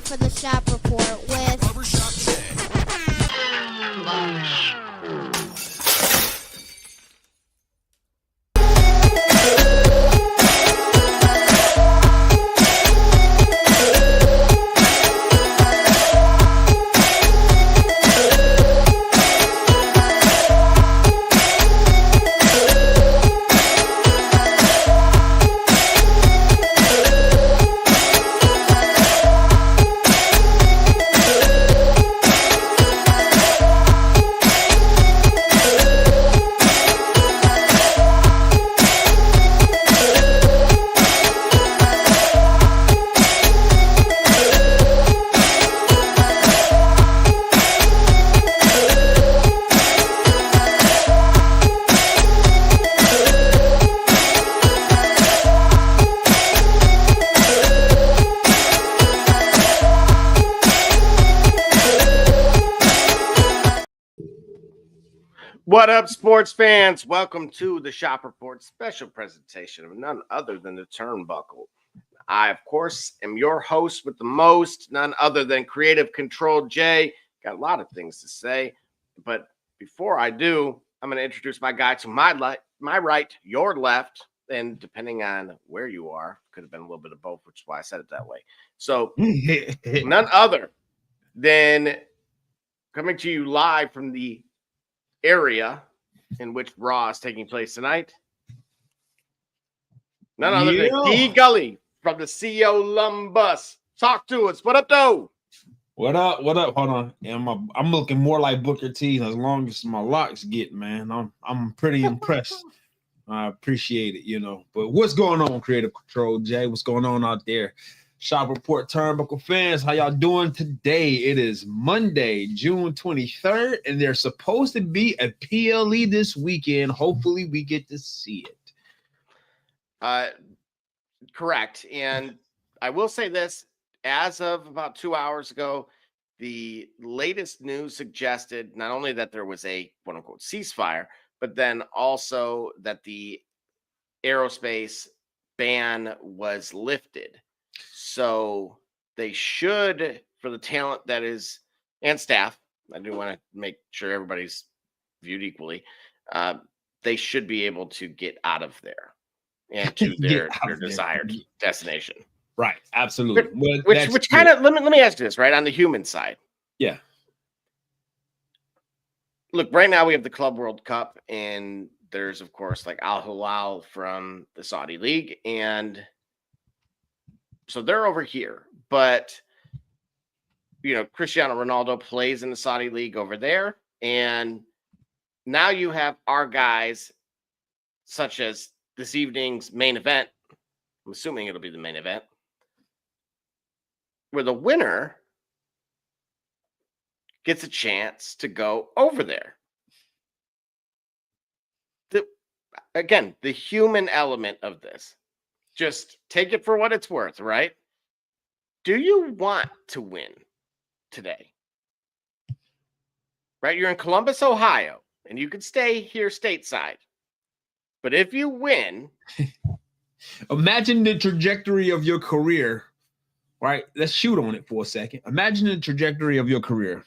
for the Shop Report with Barbershop Jay. What up, sports fans? Welcome to the Shop Report special presentation of none other than the Turnbuckle. I, of course, am your host with the most, none other than Creative Control Jay. Got a lot of things to say, but before I do, I'm going to introduce my guy to my right, your left, and depending on where you are, could have been a little bit of both, which is why I said it that way. So, none other than coming to you live from the area in which Raw is taking place tonight. None other than D Gully from the CO Lumbus. Talk to us. What up, though? What up? What up? Hold on. I'm looking more like Booker T as long as my locks get, man. I'm pretty impressed. I appreciate it, you know. But what's going on, Creative Control Jay? What's going on out there? Shop Report Turnbuckle fans, how y'all doing today? It is Monday, June 23rd, and there's supposed to be a PLE this weekend. Hopefully, we get to see it. Correct. And I will say this, as of about 2 hours ago, the latest news suggested not only that there was a quote-unquote ceasefire, but then also that the aerospace ban was lifted. So they should, for the talent that is, and staff, I do want to make sure everybody's viewed equally, they should be able to get out of there and to their desired destination. Right, absolutely. Which kind of, let me ask you this, right, on the human side. Yeah. Look, right now we have the Club World Cup, and there's, of course, like Al Hilal from the Saudi League, and so they're over here, but, you know, Cristiano Ronaldo plays in the Saudi League over there. And now you have our guys, such as this evening's main event. I'm assuming it'll be the main event, where the winner gets a chance to go over there. Again, the human element of this. Just take it for what it's worth, right? Do you want to win today? Right? You're in Columbus, Ohio, and you can stay here stateside. But if you win... Imagine the trajectory of your career, right? Let's shoot on it for a second. Imagine the trajectory of your career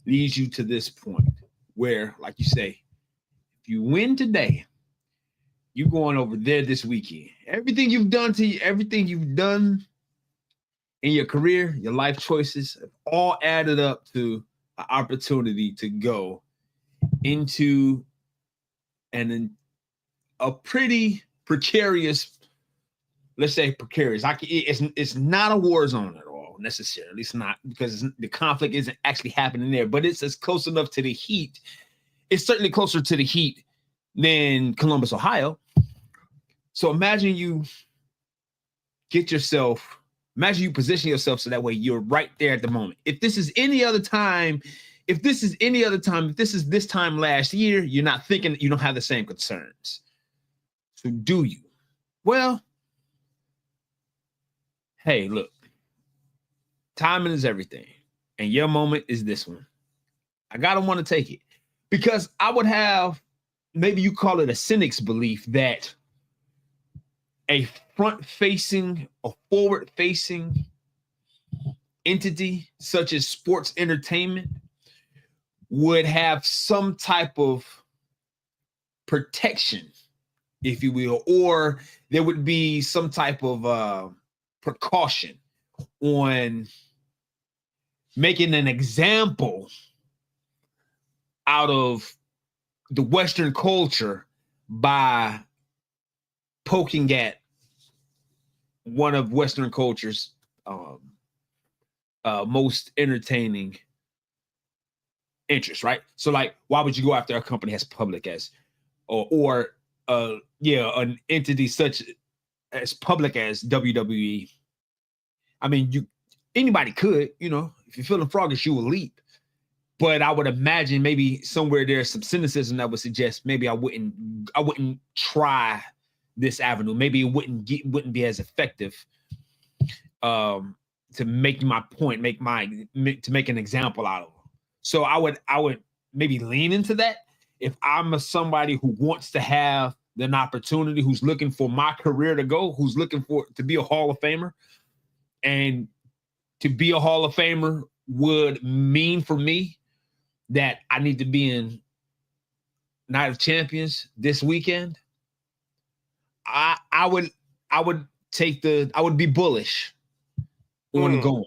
leads you to this point where, like you say, if you win today, you're going over there this weekend. Everything you've done in your career, your life choices, have all added up to an opportunity to go into a pretty precarious, let's say precarious. It's not a war zone at all necessarily. It's not, because the conflict isn't actually happening there, but it's as close enough to the heat. It's certainly closer to the heat than Columbus, Ohio. So imagine you position yourself so that way you're right there at the moment. If this is this time last year, you're not thinking, you don't have the same concerns. So do you? Well, hey, look, timing is everything. And your moment is this one. I gotta want to take it. Because I would have, maybe you call it a cynic's belief, that a front-facing, a forward-facing entity such as sports entertainment would have some type of protection, if you will, or there would be some type of precaution on making an example out of the Western culture by poking at one of Western culture's most entertaining interests, right? So, like, why would you go after a company as public as, or an entity such as public as WWE? I mean, anybody could, if you're feeling froggish, you will leap. But I would imagine maybe somewhere there's some cynicism that would suggest maybe I wouldn't try this avenue. Maybe it wouldn't be as effective to make my point, to make an example out of them. So I would maybe lean into that if I'm somebody who wants to have an opportunity, who's looking for my career to go, who's looking to be a Hall of Famer. And to be a Hall of Famer would mean for me that I need to be in Night of Champions this weekend. I would be bullish on going.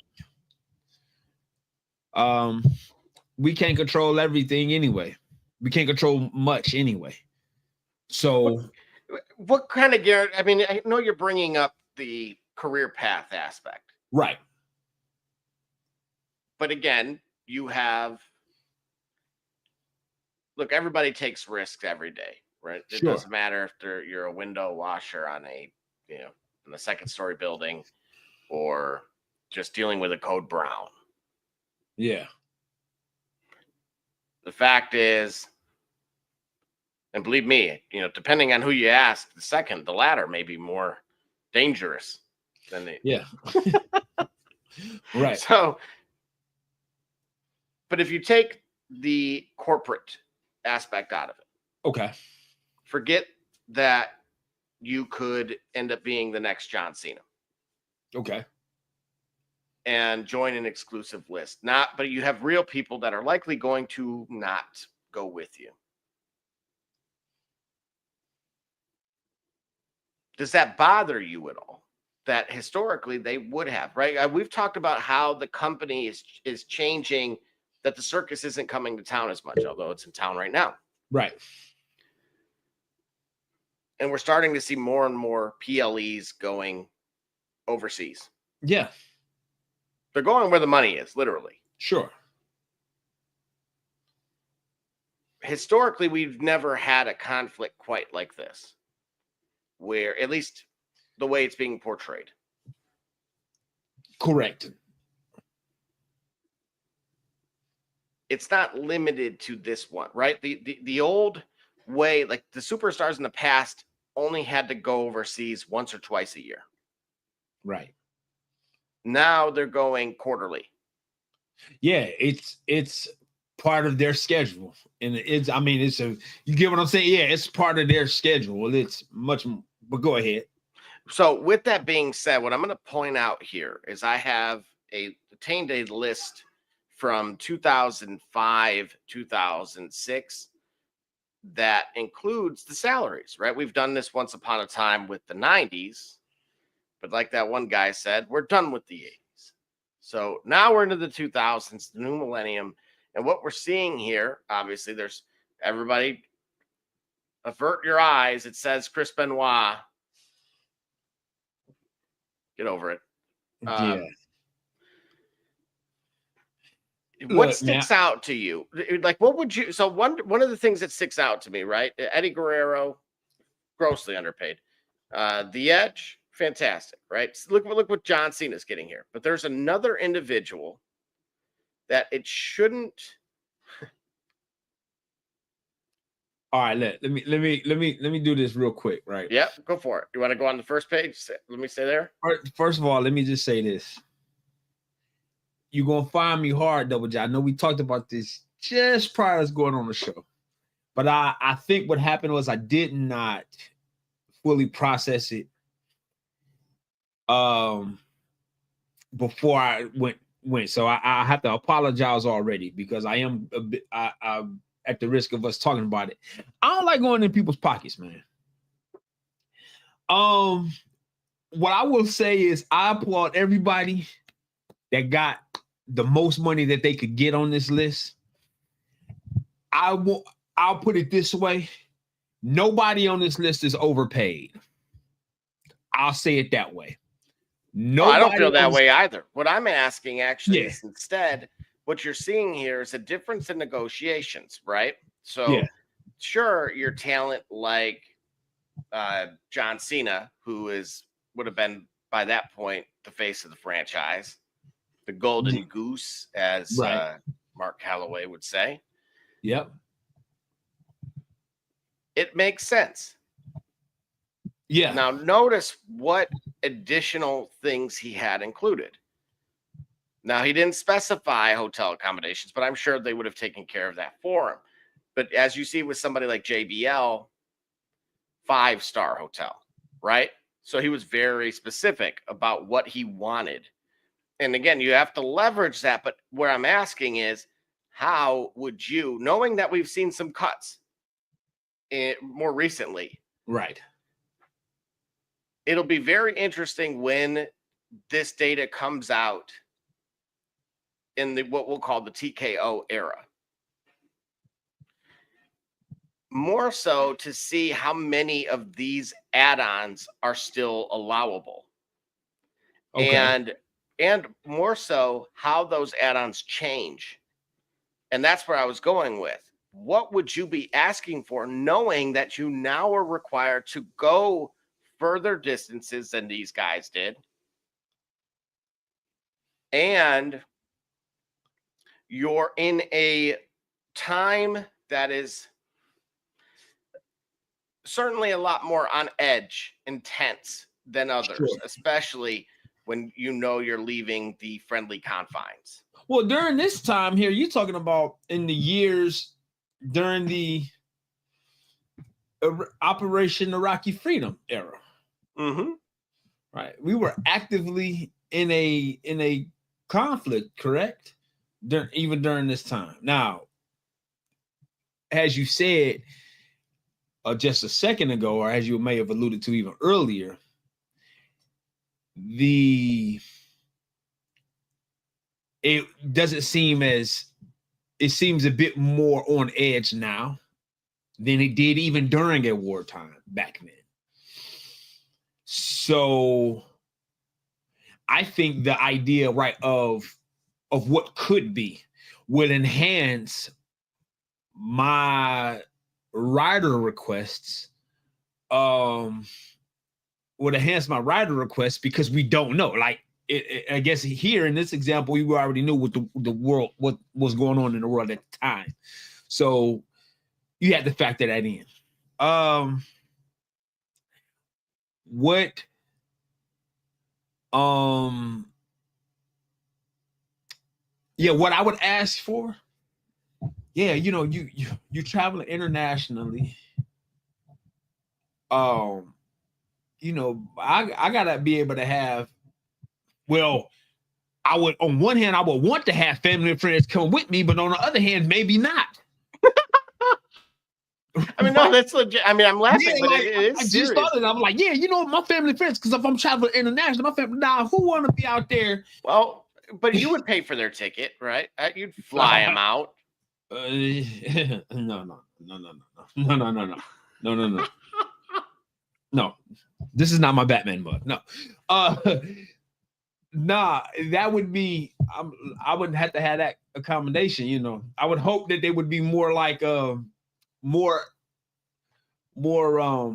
We can't control everything anyway. We can't control much anyway. So what kind of guarantee? I mean, I know you're bringing up the career path aspect. Right. But again, look, everybody takes risks every day, right? It doesn't matter if you're a window washer on in a second story building or just dealing with a code brown. Yeah. The fact is, and believe me, depending on who you ask, the latter may be more dangerous than the. Yeah. Right. So, but if you take the corporate aspect out of it, okay, forget that you could end up being the next John Cena. Okay. And join an exclusive list. But you have real people that are likely going to not go with you. Does that bother you at all? That historically they would have, right? We've talked about how the company is changing, that the circus isn't coming to town as much, although it's in town right now. Right. And we're starting to see more and more PLEs going overseas. Yeah. They're going where the money is, literally. Sure. Historically, we've never had a conflict quite like this, where at least the way it's being portrayed. Correct. It's not limited to this one, right? The old way, like the superstars in the past only had to go overseas once or twice a year. Right. Now they're going quarterly. Yeah, it's part of their schedule. And you get what I'm saying? Yeah, it's part of their schedule. It's much, but go ahead. So with that being said, what I'm going to point out here is I have obtained a list from 2005, 2006 that includes the salaries, right? We've done this once upon a time with the 90s, but like that one guy said, we're done with the 80s. So now we're into the 2000s, the new millennium. And what we're seeing here, obviously, there's everybody avert your eyes. It says Chris Benoit. Get over it. Yeah. What sticks out to you? Like, what would you? So one of the things that sticks out to me, right? Eddie Guerrero, grossly underpaid. The Edge, fantastic, right? Look what John Cena's getting here. But there's another individual that it shouldn't. All right, let me do this real quick, right? Yep, go for it. You want to go on the first page? Let me stay there. First of all, let me just say this. You're gonna find me hard, Double J. I know we talked about this just prior to going on the show, but I think what happened was I did not fully process it before I went went. So I have to apologize already because I am a bit I at the risk of us talking about it. I don't like going in people's pockets, man. What I will say is I applaud everybody that got the most money that they could get on this list. I'll put it this way. Nobody on this list is overpaid. I'll say it that way. No, I don't feel that on way either. What I'm asking actually Yeah. is instead, what you're seeing here is a difference in negotiations, right? So, Yeah. sure, your talent like John Cena, who would have been by that point the face of the franchise, the golden goose, as Right. Mark Calloway would say. Yep. It makes sense. Yeah. Now, notice what additional things he had included. Now, he didn't specify hotel accommodations, but I'm sure they would have taken care of that for him. But as you see with somebody like JBL, 5-star hotel, right? So he was very specific about what he wanted. And again, you have to leverage that. But what I'm asking is, how would you, knowing that we've seen some cuts more recently, Right. it'll be very interesting when this data comes out in what we'll call the TKO era. More so to see how many of these add-ons are still allowable. Okay. And more so how those add-ons change. And that's where I was going with. What would you be asking for, knowing that you now are required to go further distances than these guys did? And you're in a time that is certainly a lot more on edge, intense than others, Sure. especially when you know you're leaving the friendly confines. Well, during this time here, you're talking about in the years during the Operation Iraqi Freedom era. Mm-hmm. Right. We were actively in a conflict, correct? Even during this time. Now, as you said just a second ago, or as you may have alluded to even earlier, it doesn't seem as, it seems a bit more on edge now than it did even during a wartime back then. So I think the idea, right, of what could be would enhance my rider requests. Would enhance my rider requests because we don't know. Like, I guess here in this example, we already knew what the world, what was going on in the world at the time. So you had to factor that in. What I would ask for, you traveling internationally. I gotta be able to have, I would, on one hand, I would want to have family and friends come with me, but on the other hand, maybe not. I mean, no, that's legit. I mean, I'm laughing, but like, it is I just serious. started. I'm like, my family and friends, because if I'm traveling international, my family, who want to be out there? Well, but you would pay for their ticket, right? You'd fly them out. No. No, this is not my Batman mug. No, that would be. I wouldn't have to have that accommodation. I would hope that they would be more like more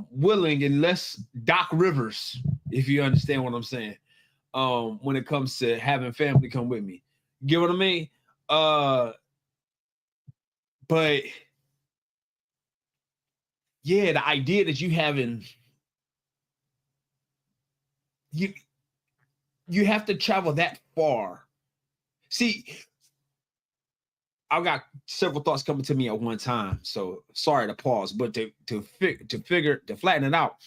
willing and less Doc Rivers, if you understand what I'm saying. When it comes to having family come with me, get what I mean? But yeah, the idea that you have to travel that far. See, I've got several thoughts coming to me at one time, so sorry to pause, but to flatten it out,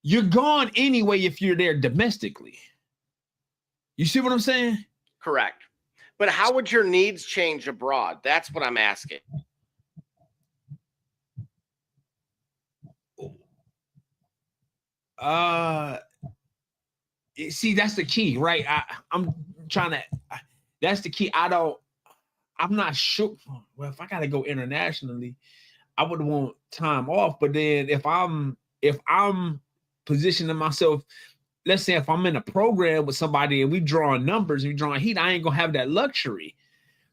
you're gone anyway if you're there domestically. You see what I'm saying? Correct. But how would your needs change abroad? That's what I'm asking. See, that's the key, right? I'm trying to. That's the key. I'm not sure. Well, if I gotta go internationally, I would want time off. But then if I'm positioning myself, let's say if I'm in a program with somebody and we drawing numbers and we drawing heat, I ain't gonna have that luxury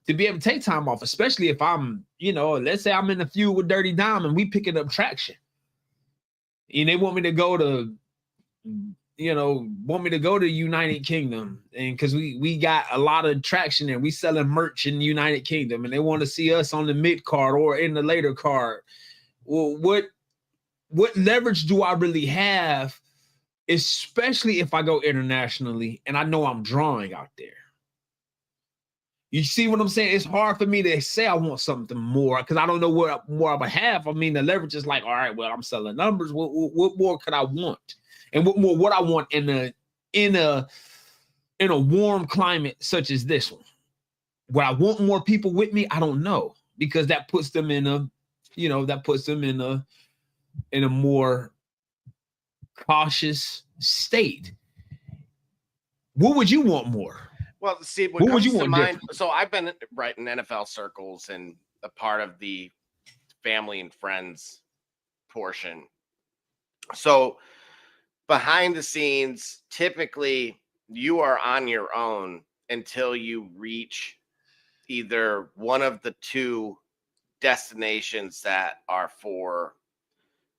to be able to take time off, especially if I'm, let's say I'm in a feud with Dirty Dom and we picking up traction. And they want me to go to, United Kingdom, and because we got a lot of traction and we selling merch in the United Kingdom, and they want to see us on the mid card or in the later card. Well, what leverage do I really have, especially if I go internationally and I know I'm drawing out there? You see what I'm saying? It's hard for me to say I want something more because I don't know what more I would have. I mean, the leverage is like, all right, well, I'm selling numbers. What more could I want? And what more would I want in a warm climate such as this one? Would I want more people with me? I don't know, because that puts them in a more cautious state. What would you want more? Well, see, what would you want mind? So I've been in NFL circles and a part of the family and friends portion. So behind the scenes, typically you are on your own until you reach either one of the two destinations that are for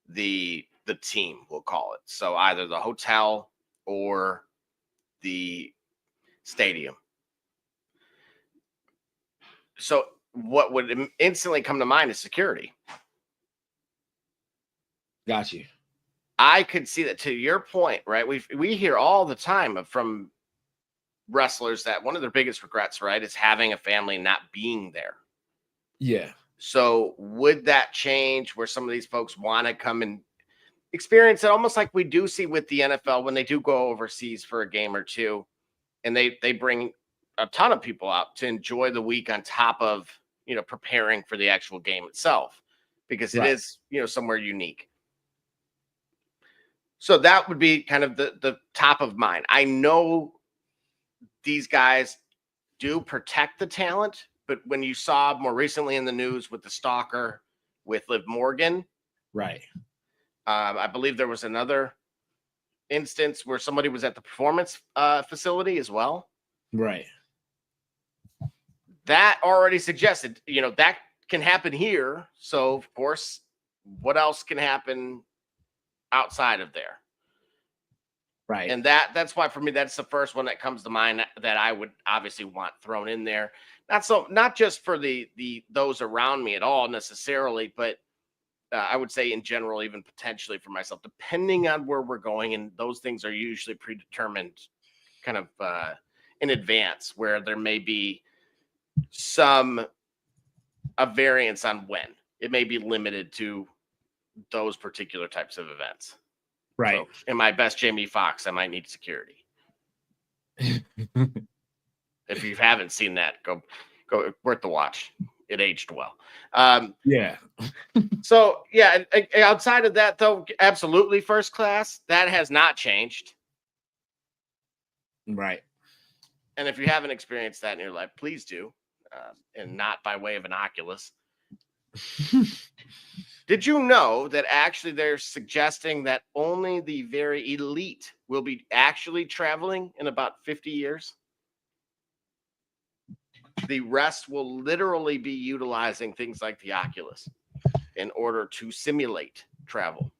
the team, we'll call it. So either the hotel or the stadium. So what would instantly come to mind is security. Got you. I could see that, to your point, right? We hear all the time from wrestlers that one of their biggest regrets, right, is having a family and not being there. Yeah. So would that change where some of these folks want to come and experience it, almost like we do see with the NFL when they do go overseas for a game or two, and they bring a ton of people out to enjoy the week on top of, preparing for the actual game itself, because it is, somewhere unique. So that would be kind of the top of mind. I know these guys do protect the talent, but when you saw more recently in the news with the stalker with Liv Morgan, right? I believe there was another instance where somebody was at the performance facility as well. Right. That already suggested, that can happen here. So, of course, what else can happen outside of there? Right. And that's why, for me, that's the first one that comes to mind that I would obviously want thrown in there. Not just for the those around me at all necessarily, but I would say in general, even potentially for myself, depending on where we're going. And those things are usually predetermined kind of in advance, where there may be a variance on when. It may be limited to those particular types of events. Right. So in my best Jamie Foxx, I might need security. If you haven't seen that, go worth the watch. It aged well. Yeah. So yeah, outside of that though, absolutely first class. That has not changed. Right. And if you haven't experienced that in your life, please do. And not by way of an Oculus. Did you know that actually they're suggesting that only the very elite will be actually traveling in about 50 years? The rest will literally be utilizing things like the Oculus in order to simulate travel.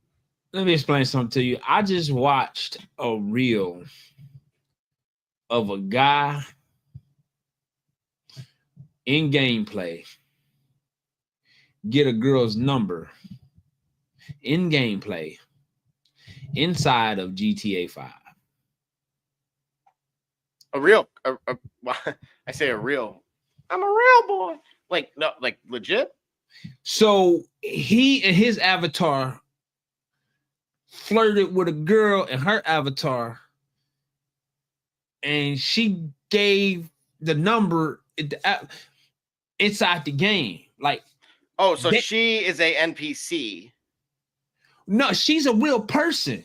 Let me explain something to you. I just watched a reel of a guy in gameplay get a girl's number in gameplay inside of GTA 5. I say a real. I'm a real boy. Like, no, like legit. So he and his avatar flirted with a girl, and her avatar and she gave the number inside the game. Like, oh, so she is a NPC. No, she's a real person.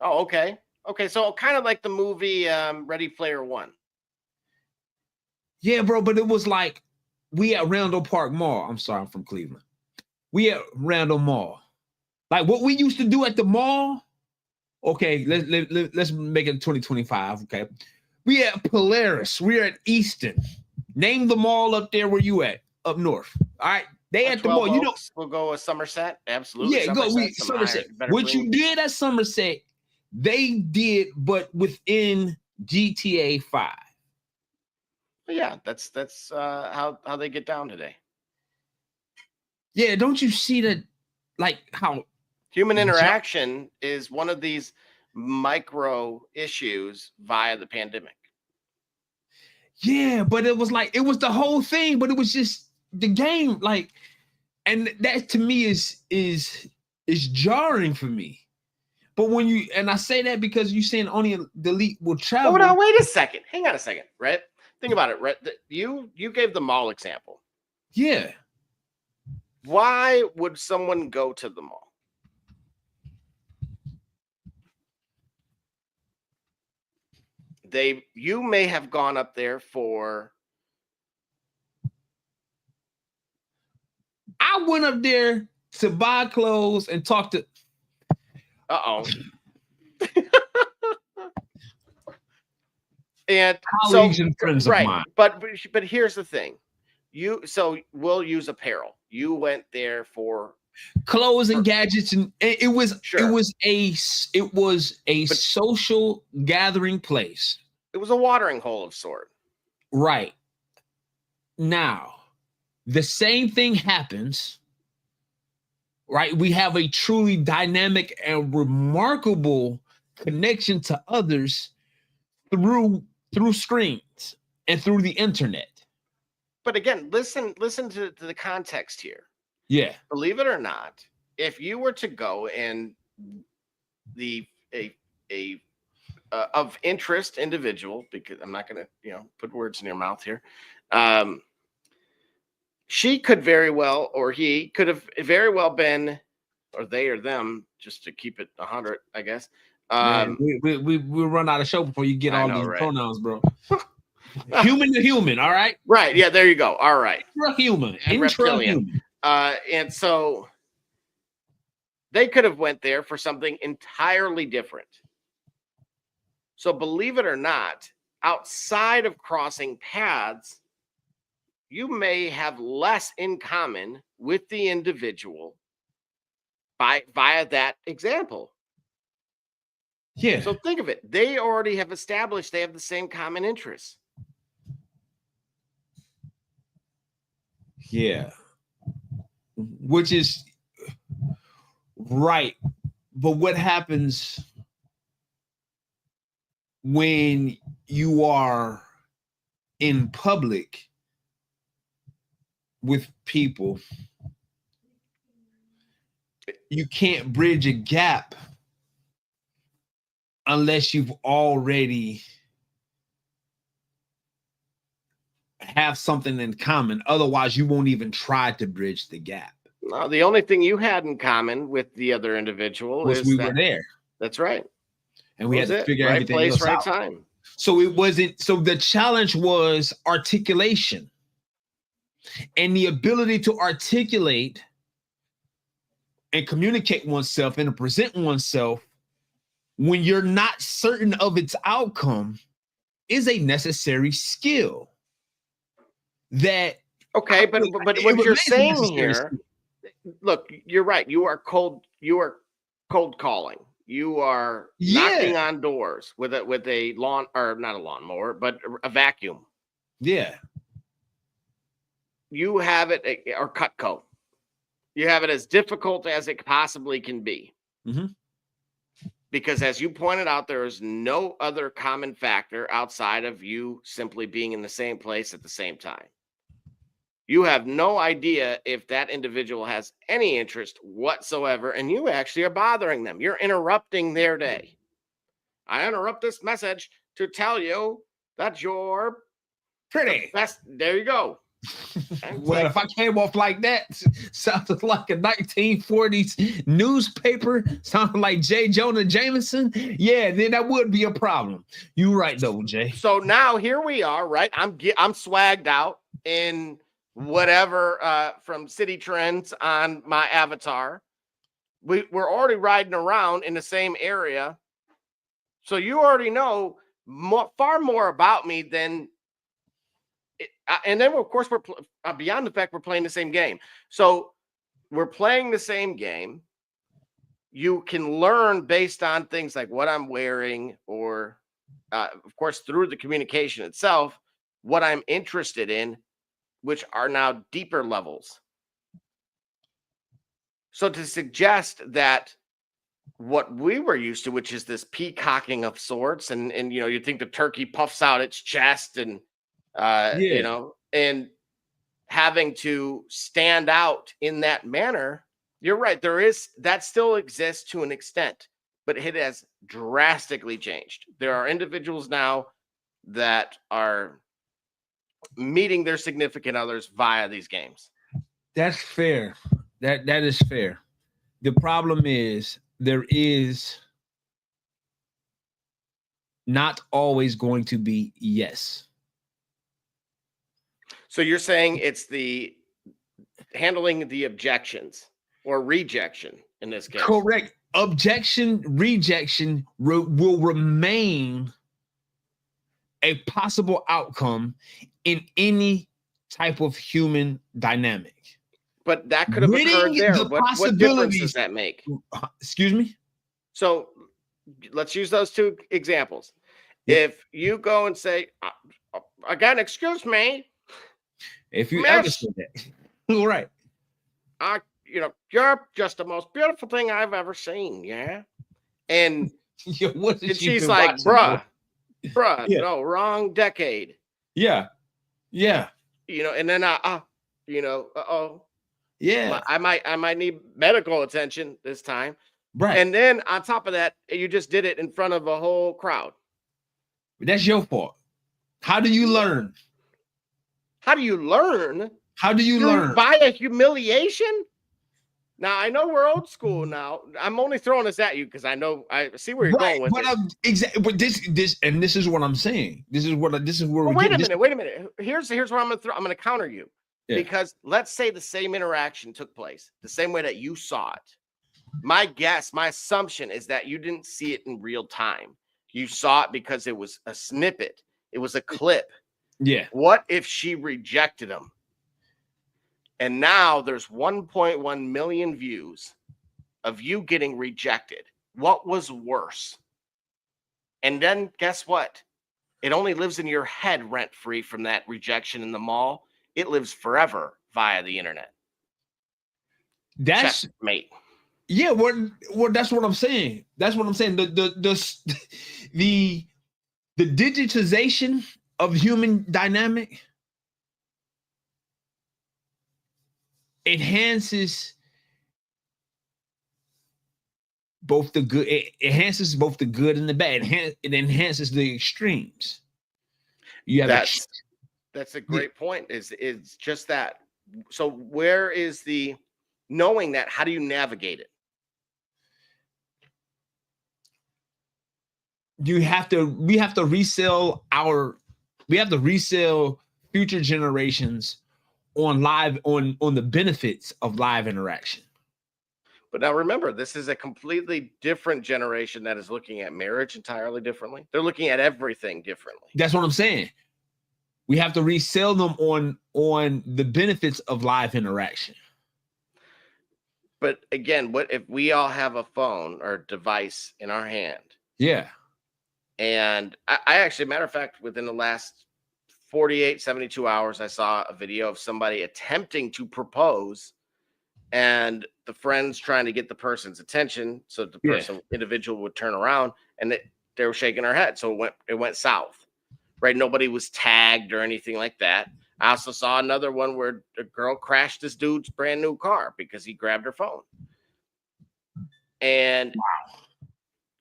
Oh, okay. Okay, so kind of like the movie Ready Player One. Yeah, bro, but it was like we at Randall Park Mall. I'm sorry, I'm from Cleveland. We at Randall Mall. Like what we used to do at the mall. Okay, let's make it 2025. Okay, we at Polaris. We're at Easton. Name the mall up there where you at up north. All right, they at the mall. You know, we'll go with Somerset. Absolutely, yeah, Somerset. What you did at Somerset, they did, but within GTA 5. Yeah, that's how they get down today. Yeah, don't you see that? Like how human interaction is one of these micro issues via the pandemic. Yeah, but it was the whole thing, but it was just the game, like, and that to me is jarring for me. But when you, and I say that because you saying only the elite will travel. Oh, no, wait a second. Hang on a second, right? Think about it, right? You gave the mall example. Yeah. Why would someone go to the mall? You may have gone up there for. I went up there to buy clothes and talk to. And colleagues and friends of mine. But here's the thing. We'll use apparel. You went there for clothes and gadgets, and it was a social gathering place. It was a watering hole of sort. Right. Now, the same thing happens. Right? We have a truly dynamic and remarkable connection to others through screens and through the internet. But again, listen to the context here. Yeah. Believe it or not, if you were to go and of interest individual, because I'm not going to, put words in your mouth here. She could very well, or he could have very well been, or they or them, just to keep it 100, I guess. We run out of show before you get all these pronouns, bro. Human to human, all right? Right. Yeah, there you go. All right. Intra-human. And so they could have went there for something entirely different. So believe it or not, outside of crossing paths, you may have less in common with the individual via that example. Yeah. So think of it. They already have established they have the same common interests. Yeah. Which is right. But what happens when you are in public with people? You can't bridge a gap unless you've already have something in common. Otherwise, you won't even try to bridge the gap. No, the only thing you had in common with the other individual was we were there. That's right. And we had to figure everything else out. Right time. So it wasn't. So the challenge was articulation and the ability to articulate and communicate oneself and to present oneself when you're not certain of its outcome is a necessary skill. That okay, but what you're saying here, look, you're right. You are cold calling. You are knocking on doors with a lawn, or not a lawnmower, but a vacuum. Yeah. You have it, or Cutco. You have it as difficult as it possibly can be. Mm-hmm. Because as you pointed out, there is no other common factor outside of you simply being in the same place at the same time. You have no idea if that individual has any interest whatsoever, and you actually are bothering them. You're interrupting their day. I interrupt this message to tell you that you're Pretty. best. There you go. Well, if I came off like that, sounded like a 1940s newspaper, sounded like J. Jonah Jameson, yeah, then that would be a problem. You're right, though, Jay. So now here we are, right? I'm swagged out in whatever from City Trends on my avatar. We're already riding around in the same area, so you already know far more about me than. And then of course we're beyond the fact we're playing the same game. So we're playing the same game. You can learn based on things like what I'm wearing, or of course through the communication itself, what I'm interested in, which are now deeper levels. So to suggest that what we were used to, which is this peacocking of sorts, and you know, you think the turkey puffs out its chest and you know, and having to stand out in that manner, you're right. That still exists to an extent, but it has drastically changed. There are individuals now that are meeting their significant others via these games. That's fair. That is fair. The problem is there is not always going to be yes. So you're saying it's the handling the objections or rejection in this case. Correct. Objection, rejection will remain a possible outcome in any type of human dynamic. But that could have occurred there. What difference does that make? Excuse me? So let's use those two examples. Yep. If you go and say, again, excuse me. If you ever say that. All right. You know, you're just the most beautiful thing I've ever seen. Yeah. And, and she's like, bruh, yeah. No, wrong decade. Yeah. Yeah. You know, and then you know, yeah, I might need medical attention this time. Right. And then on top of that, you just did it in front of a whole crowd. That's your fault. How do you learn? How do you learn? How do you learn? By a humiliation? Now, I know we're old school now. I'm only throwing this at you because I see where you're going with it. Exactly. But this is what I'm saying. This is where wait a minute. Here's what I'm gonna counter you. Yeah. Because let's say the same interaction took place the same way that you saw it. My assumption is that you didn't see it in real time. You saw it because it was a snippet. It was a clip. Yeah. What if she rejected him? And now there's 1.1 million views of you getting rejected. What was worse? And then guess what? It only lives in your head rent-free from that rejection in the mall. It lives forever via the internet. That's checkmate. Yeah, well, that's what I'm saying. That's what I'm saying. The digitization of human dynamic enhances both the good. It enhances both the good and the bad. It enhances the extremes. You have that's a great point. It's just that. So where is the knowing that? How do you navigate it? We have to resell future generations on the benefits of live interaction. But now remember, this is a completely different generation that is looking at marriage entirely differently. They're looking at everything differently. That's what I'm saying. We have to resell them on the benefits of live interaction. But again, what if we all have a phone or device in our hand? Yeah. And I actually, matter of fact, within the last 48, 72 hours, I saw a video of somebody attempting to propose and the friends trying to get the person's attention. So the individual would turn around and they were shaking their head. So it went south, right? Nobody was tagged or anything like that. I also saw another one where a girl crashed this dude's brand new car because he grabbed her phone. And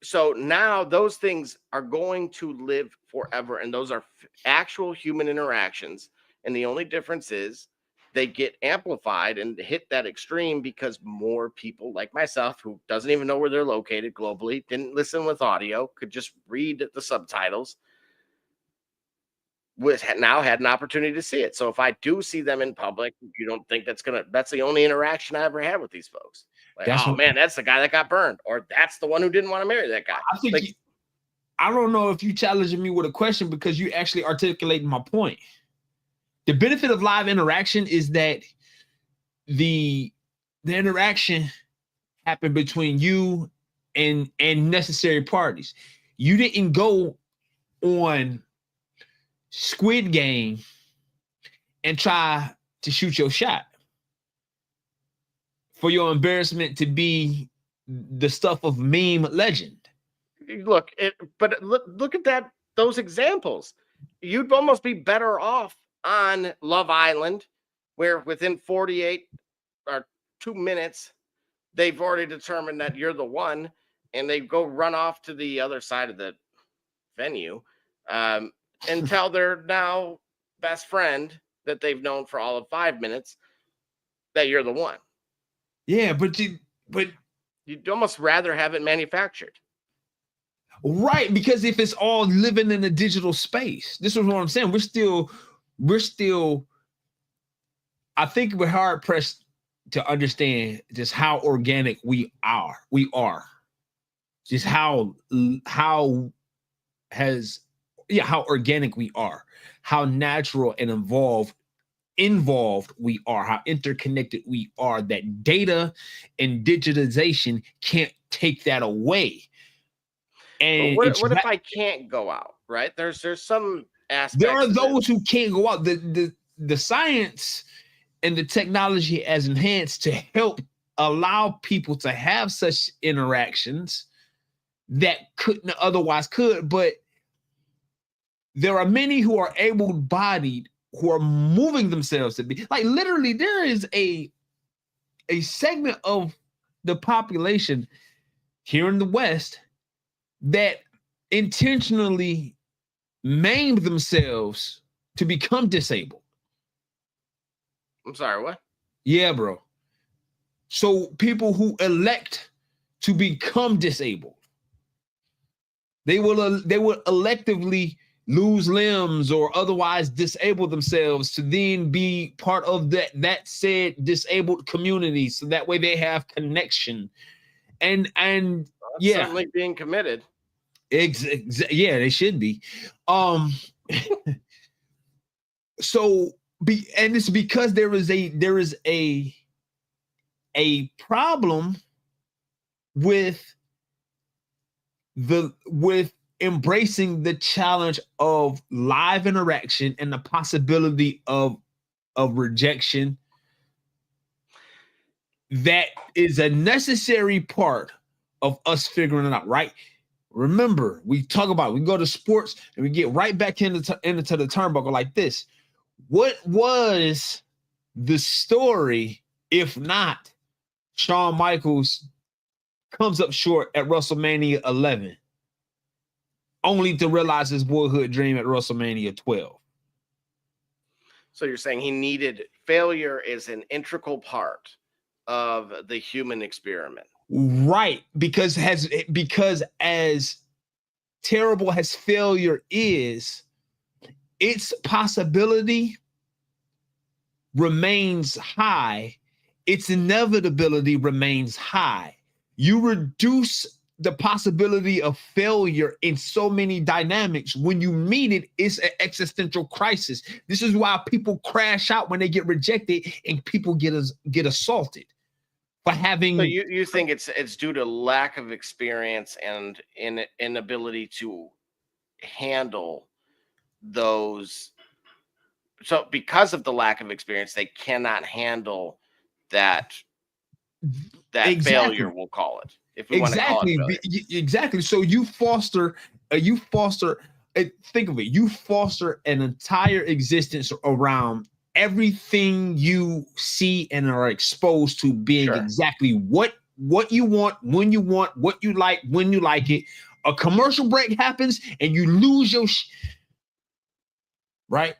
So now those things are going to live forever, and those are actual human interactions. And the only difference is they get amplified and hit that extreme because more people like myself, who doesn't even know where they're located globally, didn't listen with audio, could just read the subtitles, now had an opportunity to see it. So if I do see them in public, you don't think that's the only interaction I ever had with these folks. Like, That's oh what man, that's the guy that got burned, or that's the one who didn't want to marry that guy. I think. Like, I don't know if you challenging me with a question because you actually articulating my point. The benefit of live interaction is that the interaction happened between you and necessary parties. You didn't go on Squid Game and try to shoot your shot for your embarrassment to be the stuff of meme legend. look, look at those examples. You'd almost be better off on Love Island, where within 48 or 2 minutes, they've already determined that you're the one, and they go run off to the other side of the venue and tell their now best friend that they've known for all of 5 minutes that you're the one. Yeah, but you'd almost rather have it manufactured. Right, because if it's all living in a digital space, this is what I'm saying. We're still, I think we're hard pressed to understand just how organic we are. Just how organic we are, how natural and involved we are, how interconnected we are, that data and digitization can't take that away. And what if I can't go out, right? There's some aspects. There are those who can't go out. The science and the technology has enhanced to help allow people to have such interactions that couldn't otherwise could, but there are many who are able-bodied who are moving themselves to be like, literally there is a segment of the population here in the West that intentionally maimed themselves to become disabled. I'm sorry, what? Yeah, bro. So people who elect to become disabled, they will electively lose limbs or otherwise disable themselves to then be part of that said disabled community, so that way they have connection. And yeah, certainly being committed. Yeah, they should be. So and it's because there is a problem with embracing the challenge of live interaction and the possibility of rejection. That is a necessary part of us figuring it out, right? Remember, we go to sports and we get right back into the turnbuckle like this. What was the story if not Shawn Michaels comes up short at WrestleMania 11, only to realize his boyhood dream at WrestleMania 12? So you're saying failure is an integral part of the human experiment. Right, because as terrible as failure is, its possibility remains high, its inevitability remains high. You reduce the possibility of failure in so many dynamics. When you meet it, it's an existential crisis. This is why people crash out when they get rejected and people get assaulted. For having, so you think it's due to lack of experience and inability to handle those. So because of the lack of experience, they cannot handle that exactly. Failure, we'll call it, if we want to call it failure. Exactly. So you foster think of it, you foster an entire existence around everything you see and are exposed to being exactly what what you want, when you want, what you like, when you like it. A commercial break happens and you lose your right?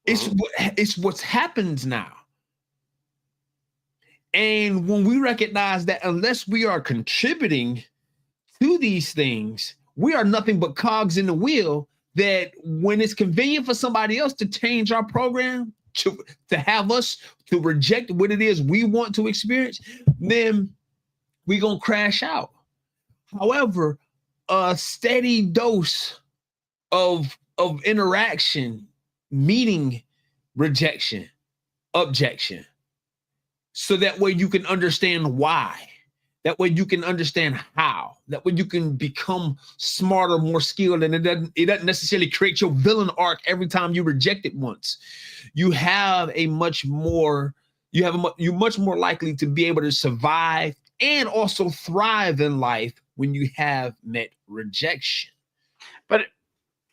It's what's happens now. And when we recognize that unless we are contributing to these things, we are nothing but cogs in the wheel, that when it's convenient for somebody else to change our program, to have us to reject what it is we want to experience, then we're going to crash out. However, a steady dose of interaction, meeting rejection, objection, so that way you can understand why. That way you can understand how. That way you can become smarter, more skilled, and it doesn't necessarily create your villain arc every time you reject it once. You're much more likely to be able to survive and also thrive in life when you have met rejection. But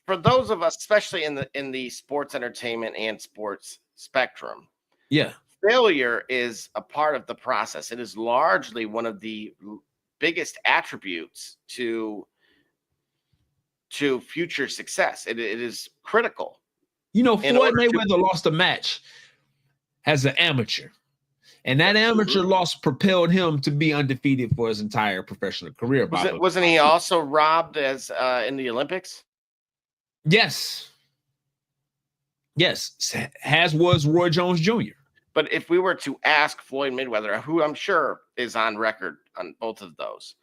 for those of us, especially in the sports entertainment and sports spectrum, yeah, failure is a part of the process. It is largely one of the biggest attributes to future success. It is critical. Floyd Mayweather lost a match as an amateur, and that amateur loss propelled him to be undefeated for his entire professional career. Wasn't he also robbed as in the Olympics? Yes, as was Roy Jones Jr. But if we were to ask Floyd Mayweather, who I'm sure is on record on both of those,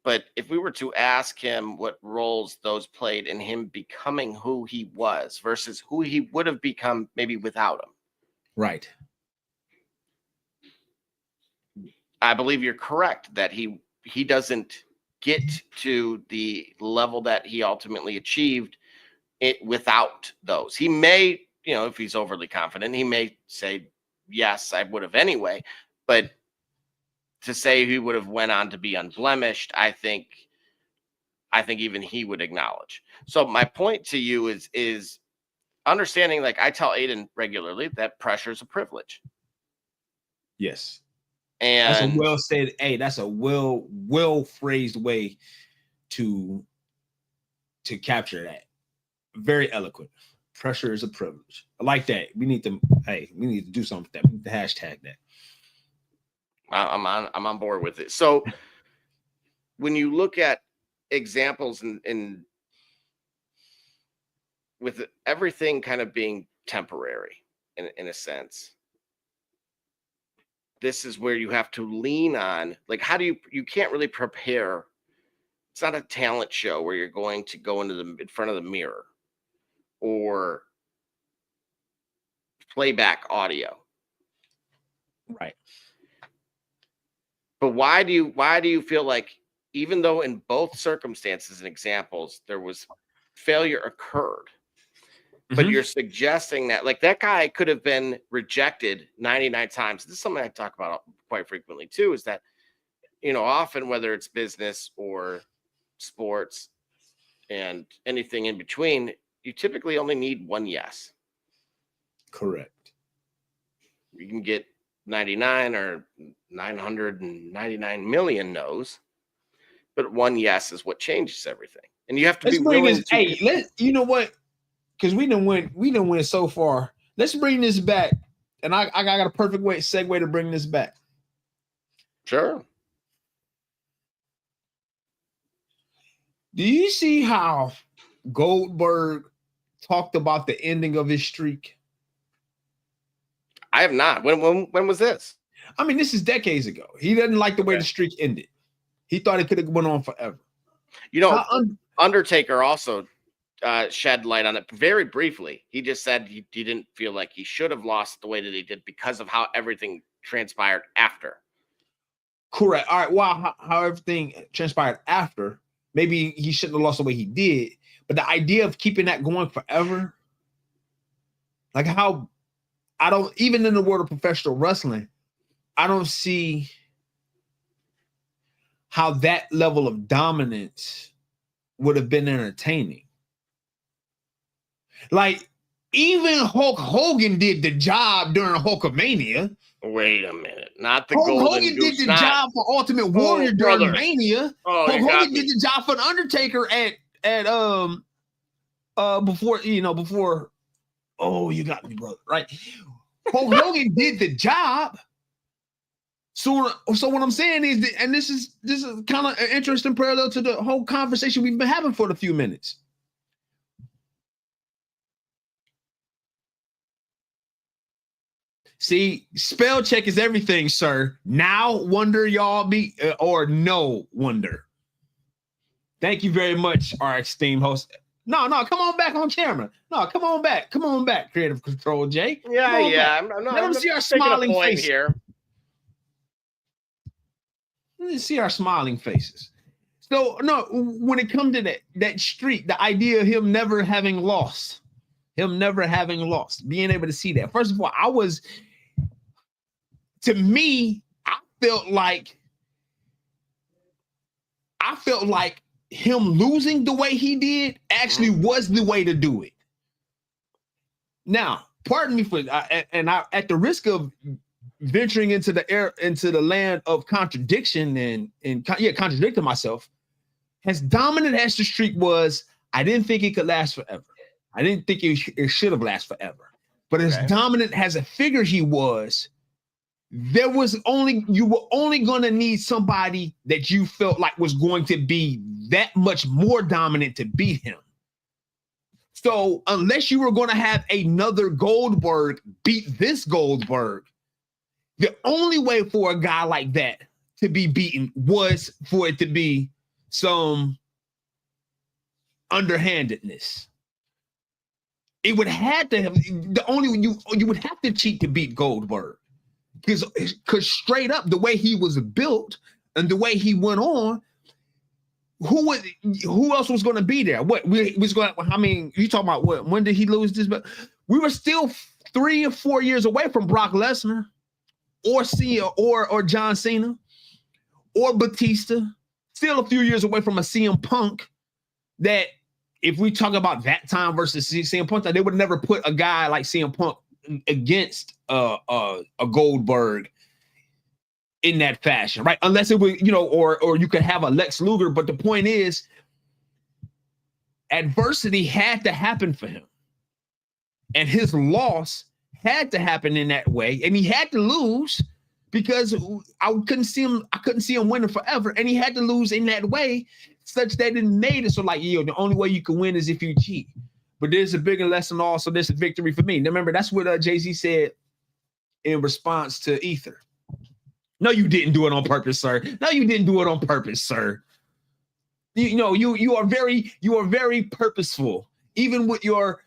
but if we were to ask him what roles those played in him becoming who he was versus who he would have become maybe without him. Right. I believe you're correct that he doesn't get to the level that he ultimately achieved it without those. He may, if he's overly confident, he may say, yes, I would have anyway. But to say he would have went on to be unblemished, I think even he would acknowledge. So my point to you is understanding, like I tell Aiden regularly, that pressure is a privilege. Yes. And that's a well said. Hey, that's a well phrased way to capture that. Very eloquent. Pressure is a privilege. I like that. We need to do something with that. We need to hashtag that. I'm on board with it. So when you look at examples in with everything kind of being temporary in a sense, this is where you have to lean on, like, how do you can't really prepare. It's not a talent show where you're going to go in front of the mirror or playback audio. Right. But why do you feel like, even though in both circumstances and examples there was failure occurred, but you're suggesting that, like, that guy could have been rejected 99 times. This is something I talk about quite frequently too, is that, often, whether it's business or sports and anything in between, you typically only need one yes. Correct. You can get 99 or 999 million no's, but one yes is what changes everything. And you have to be willing to. You know what? Because we done went so far. Let's bring this back. And I got a perfect segue to bring this back. Sure. Do you see how Goldberg talked about the ending of his streak? I have not. When was this? I mean, this is decades ago. He doesn't like the way the streak ended. He thought it could have went on forever. Undertaker also shed light on it very briefly. He just said he didn't feel like he should have lost the way that he did because of how everything transpired after. Correct. All right. Well, how everything transpired after, maybe he shouldn't have lost the way he did. But the idea of keeping that going forever, like how I don't, even in the world of professional wrestling, I don't see how that level of dominance would have been entertaining. Like, Even Hulk Hogan did the job during Hulkamania. Wait a minute, not the Hulk Golden Hogan Goose. did the job for Ultimate Warrior during brother. Mania. Oh, Hulk Hogan did the job for the Undertaker at before. Oh, you got me, brother. Right? Hulk Hogan did the job. So what I'm saying is, and this is kind of an interesting parallel to the whole conversation we've been having for a few minutes. See, spell check is everything, sir. Now wonder y'all be or no wonder. Thank you very much, our esteemed host. No, come on back on camera. No, come on back, Creative Control Jay. Yeah. Let them see our smiling faces here. Let me see our smiling faces. So, no, when it comes to that streak, the idea of him never having lost, being able to see that. First of all, I felt like him losing the way he did actually was the way to do it. Now, pardon me for, at the risk of venturing into the land of contradiction and contradicting myself, as dominant as the streak was, I didn't think it could last forever. I didn't think it should have lasted forever. But as dominant as a figure he was, you were only going to need somebody that you felt like was going to be that much more dominant to beat him. So unless you were going to have another Goldberg beat this Goldberg, the only way for a guy like that to be beaten was for it to be some underhandedness. It would have to have you would have to cheat to beat Goldberg. Because straight up, the way he was built and the way he went on, who else was going to be there? You talking about what? When did he lose this? But we were still 3 or 4 years away from Brock Lesnar, or Cena, or John Cena, or Batista. Still a few years away from a CM Punk. That if we talk about that time versus CM Punk, they would never put a guy like CM Punk against a Goldberg in that fashion, right? Unless it was, or you could have a Lex Luger. But the point is, adversity had to happen for him, and his loss had to happen in that way, and he had to lose because I couldn't see him winning forever, and he had to lose in that way, such that it made it so like, the only way you can win is if you cheat. But there's a bigger lesson also. There's a victory for me. Now, remember, that's what Jay-Z said in response to Ether. No, you didn't do it on purpose, sir. No, you didn't do it on purpose, sir. You are very purposeful, even with your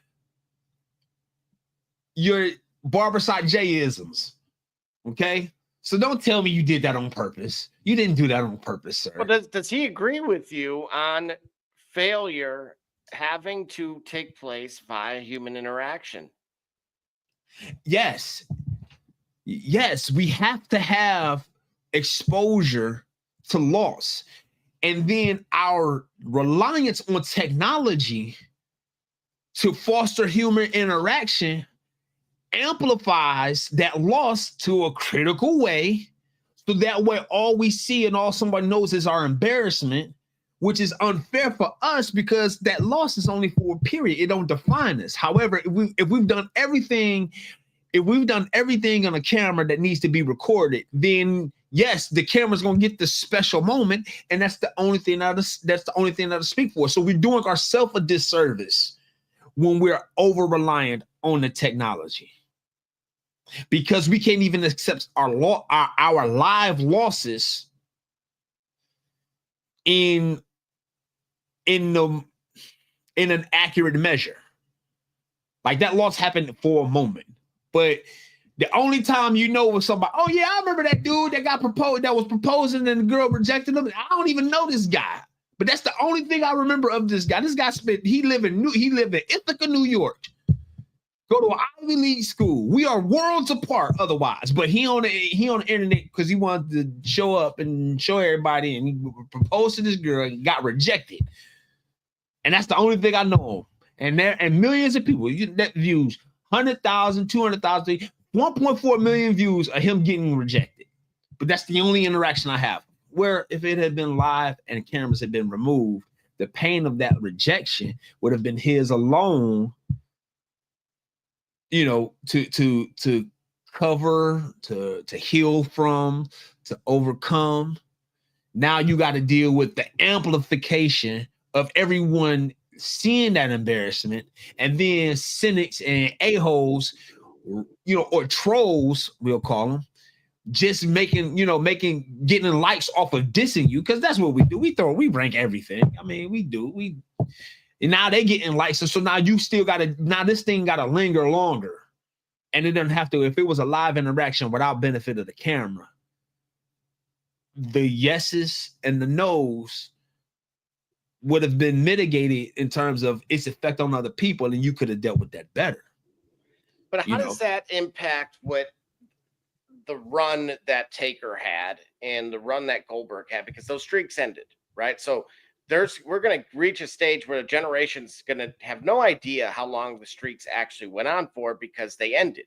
barbershop J-isms. Okay? So don't tell me you did that on purpose. You didn't do that on purpose, sir. Well, does he agree with you on failure having to take place via human interaction? Yes, we have to have exposure to loss. And then our reliance on technology to foster human interaction amplifies that loss to a critical way. So that way, all we see and all somebody knows is our embarrassment, which is unfair for us because that loss is only for a period. It don't define us. However, if we've done everything on a camera that needs to be recorded, then yes, the camera's gonna get the special moment, and that's the only thing that'll speak for us. So we're doing ourselves a disservice when we're over reliant on the technology, because we can't even accept our live losses in an accurate measure. Like that loss happened for a moment, but the only time was somebody, oh yeah, I remember that dude that was proposing and the girl rejected him. I don't even know this guy, but that's the only thing I remember of this guy. This guy he lived in Ithaca, New York. Go to an Ivy League school. We are worlds apart otherwise, but he on the internet because he wanted to show up and show everybody, and he proposed to this girl and got rejected. And that's the only thing I know. and millions of people that views 100,000, 200,000, 1.4 million views of him getting rejected. But that's the only interaction I have. Where if it had been live and cameras had been removed, the pain of that rejection would have been his alone, you know, to cover, to heal from, to overcome. Now you got to deal with the amplification of everyone seeing that embarrassment, and then cynics and a-holes, you know, or trolls, we'll call them, just getting likes off of dissing you, because that's what we do. We rank everything. I mean, we do. And now they getting likes. So now you still now this thing gotta linger longer. And it doesn't have to, if it was a live interaction without benefit of the camera, the yeses and the nos would have been mitigated in terms of its effect on other people, and you could have dealt with that better. But how does that impact what the run that Taker had and the run that Goldberg had? Because those streaks ended, right? So we're going to reach a stage where a generation's going to have no idea how long the streaks actually went on for because they ended.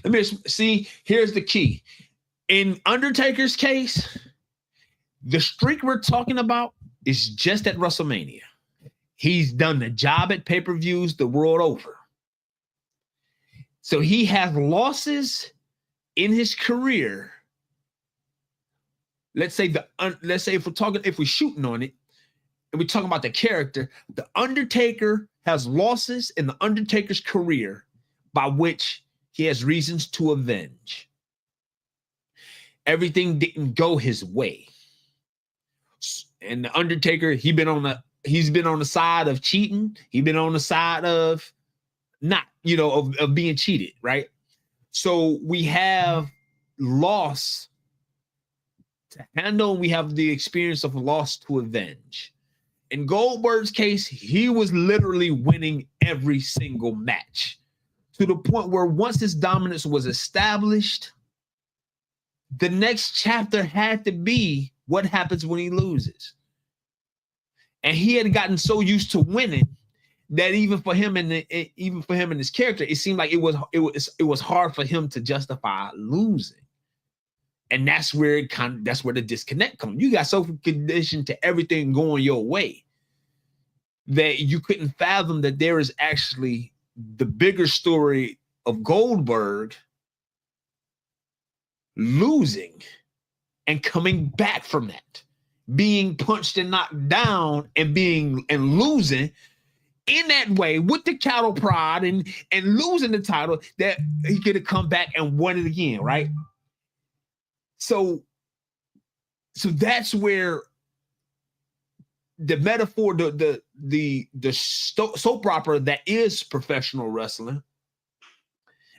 Let me see. Here's the key. In Undertaker's case, the streak we're talking about is just at WrestleMania. He's done the job at pay-per-views the world over. So he has losses in his career. Let's say if we're shooting on it, and we're talking about the character, the Undertaker has losses in the Undertaker's career by which he has reasons to avenge. Everything didn't go his way. And the Undertaker, he's been on the side of cheating. He's been on the side of not, of being cheated, right? So we have loss to handle, and we have the experience of loss to avenge. In Goldberg's case, he was literally winning every single match to the point where once his dominance was established, the next chapter had to be what happens when he loses. And he had gotten so used to winning that even for him and his character, it seemed like it was hard for him to justify losing. And that's where the disconnect comes. You got so conditioned to everything going your way that you couldn't fathom that there is actually the bigger story of Goldberg losing and coming back from that, being punched and knocked down and losing in that way with the cattle prod and losing the title, that he could have come back and won it again, right? So that's where the metaphor, the soap opera that is professional wrestling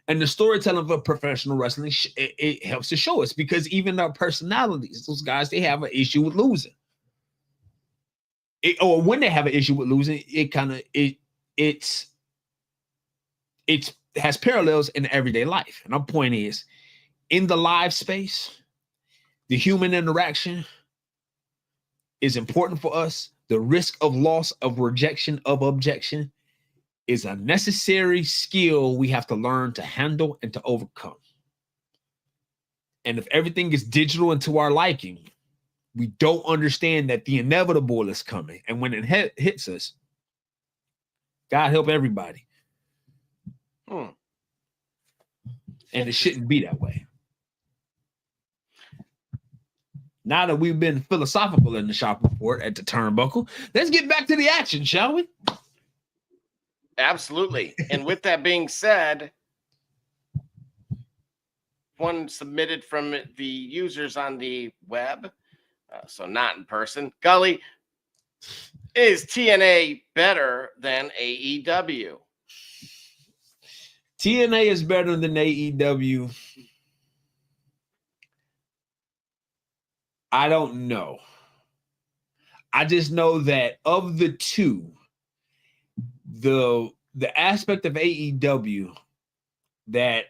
and the storytelling of professional wrestling, it helps to show us, because even their personalities, those guys, they have an issue with losing. Or when they have an issue with losing, it has parallels in everyday life. And our point is, in the live space, the human interaction is important for us. The risk of loss, of rejection, of objection is a necessary skill we have to learn to handle and to overcome. And if everything is digital and to our liking, we don't understand that the inevitable is coming. And when it hits us, God help everybody. And it shouldn't be that way. Now that we've been philosophical in the shop report at the Turnbuckle, let's get back to the action, shall we? Absolutely. And with that being said, one submitted from the users on the web, so not in person. Gully, is TNA better than AEW? TNA is better than AEW. I don't know. I just know that of the two, the aspect of AEW that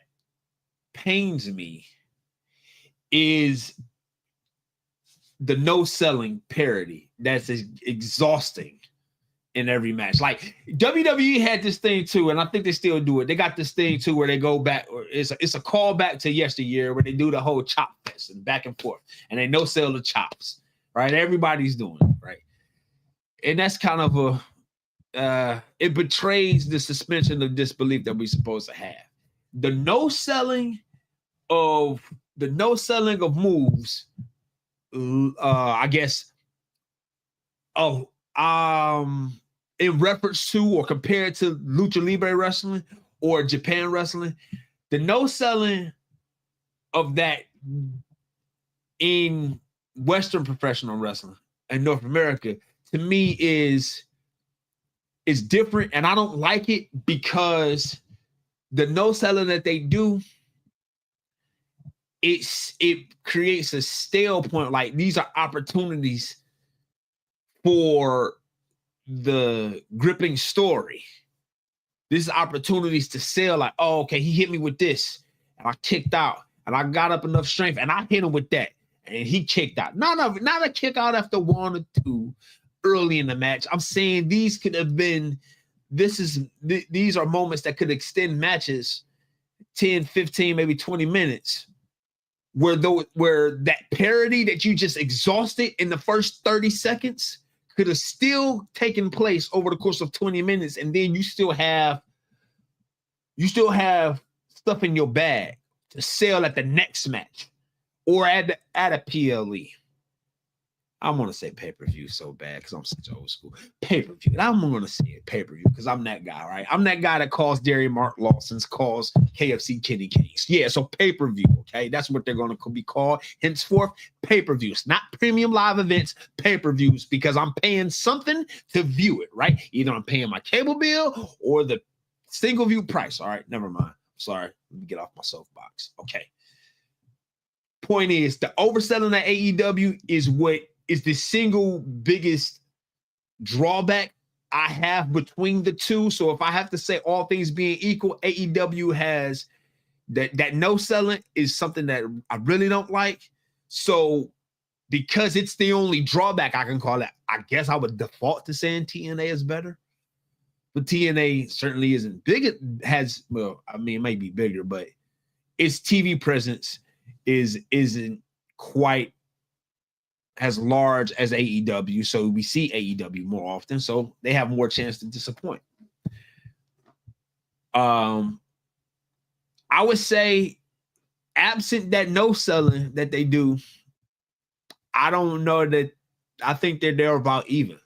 pains me is the no selling parody. That's exhausting in every match. Like WWE had this thing too, and I think they still do it. They got this thing too where they go back, or it's a callback to yesteryear where they do the whole chop fest and back and forth, and they no sell the chops, right? Everybody's doing it, right? And that's kind of it betrays the suspension of disbelief that we're supposed to have. The no selling of moves, I guess. Oh, in reference to or compared to Lucha Libre wrestling or Japan wrestling, the no selling of that in Western professional wrestling and North America, to me, is different, and I don't like it because the no selling that they do, it creates a stale point. Like, these are opportunities for the gripping story. This is opportunities to sell, like, oh, okay, he hit me with this, and I kicked out, and I got up enough strength, and I hit him with that, and he kicked out. Not a kick out after 1 or 2 early in the match. I'm saying these could have been, these are moments that could extend matches 10, 15, maybe 20 minutes, where that parody that you just exhausted in the first 30 seconds could have still taken place over the course of 20 minutes, and then you still have stuff in your bag to sell at the next match or at a PLE. I want to say pay-per-view so bad because I'm such old school. Pay-per-view. I'm going to say it pay-per-view because I'm that guy, right? I'm that guy that calls Dairy Mark Lawson's, calls KFC Kenny K's. Yeah, so pay-per-view, okay? That's what they're going to be called henceforth, pay-per-views. Not premium live events, pay-per-views, because I'm paying something to view it, right? Either I'm paying my cable bill or the single view price. All right, never mind. Sorry. Let me get off my soapbox. Okay. Point is, the overselling at AEW is the single biggest drawback I have between the two. So if I have to say all things being equal, AEW has that no selling is something that I really don't like. So because it's the only drawback I can call it, I guess I would default to saying TNA is better. But TNA certainly isn't big. It may be bigger, but its TV presence isn't quite as large as AEW, so we see AEW more often, so they have more chance to disappoint. I would say, absent that no selling that they do, I don't know that I think they're about even.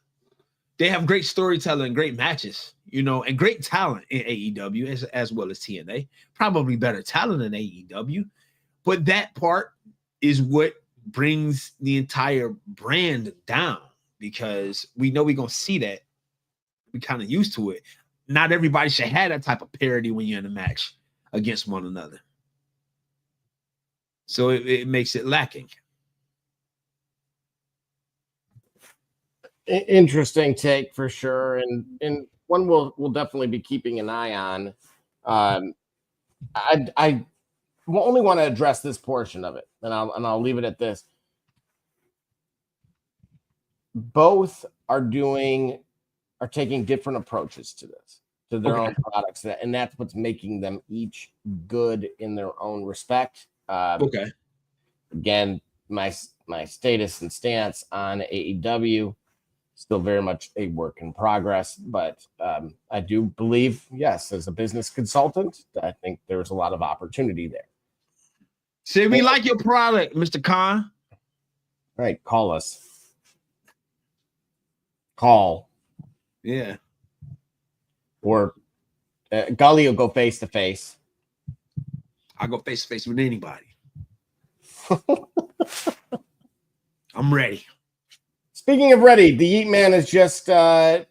They have great storytelling, great matches, and great talent in AEW as well as TNA. Probably better talent in AEW, but that part is what brings the entire brand down, because we know we're going to see that. We're kind of used to it. Not everybody should have that type of parity when you're in a match against one another. So it makes it lacking. Interesting take for sure, and one we'll definitely be keeping an eye on. I only want to address this portion of it, and I'll leave it at this. Both are taking different approaches to this, to their own products, and that's what's making them each good in their own respect. Again, my status and stance on AEW still very much a work in progress, but I do believe, yes, as a business consultant, I think there's a lot of opportunity there. Say we like your product, Mr. Khan. All right, call us. Call. Yeah. Or Gully will go face to face. I'll go face to face with anybody. I'm ready. Speaking of ready, the Yeet Man has just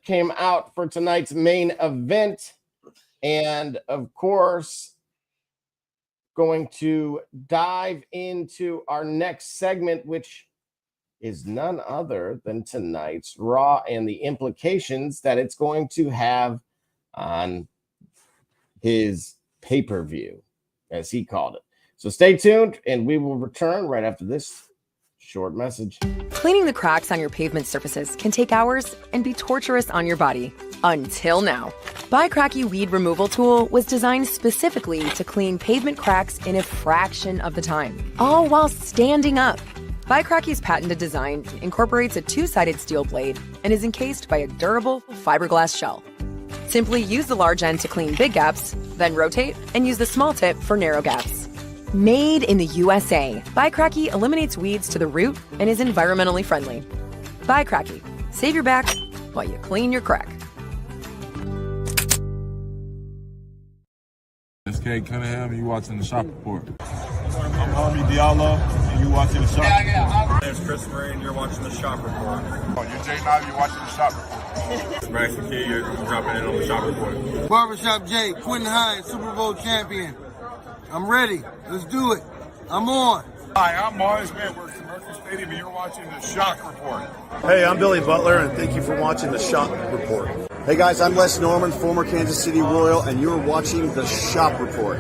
came out for tonight's main event. And of course, going to dive into our next segment, which is none other than tonight's Raw and the implications that it's going to have on his pay-per-view, as he called it. So stay tuned, and we will return right after this Short message. Cleaning the cracks on your pavement surfaces can take hours and be torturous on your body. Until now. Bi-Cracky Weed Removal Tool was designed specifically to clean pavement cracks in a fraction of the time, all while standing up. Bi-Cracky's patented design incorporates a two-sided steel blade and is encased by a durable fiberglass shell. Simply use the large end to clean big gaps, then rotate and use the small tip for narrow gaps. Made in the USA, Bi-Cracky eliminates weeds to the root and is environmentally friendly. Bi-Cracky, save your back while you clean your crack. It's Kate Cunningham, and you watching the Shop Report. I'm Harvey Diallo, and you watching the Shop Report. My name's Chris Murray, and you're watching the Shop Report. You're Jay Knight, you're watching the Shop Report. It's Max McKee, you're dropping in on the Shop Report. Barbershop Jay, Quentin Hines, Super Bowl champion. I'm ready. Let's do it. I'm on. Hi, I'm Mars Manworks from Mercury Stadium, and you're watching the Shock Report. Hey, I'm Billy Butler, and thank you for watching the Shop Report. Hey guys, I'm Les Norman, former Kansas City Royal, and you're watching the Shop Report.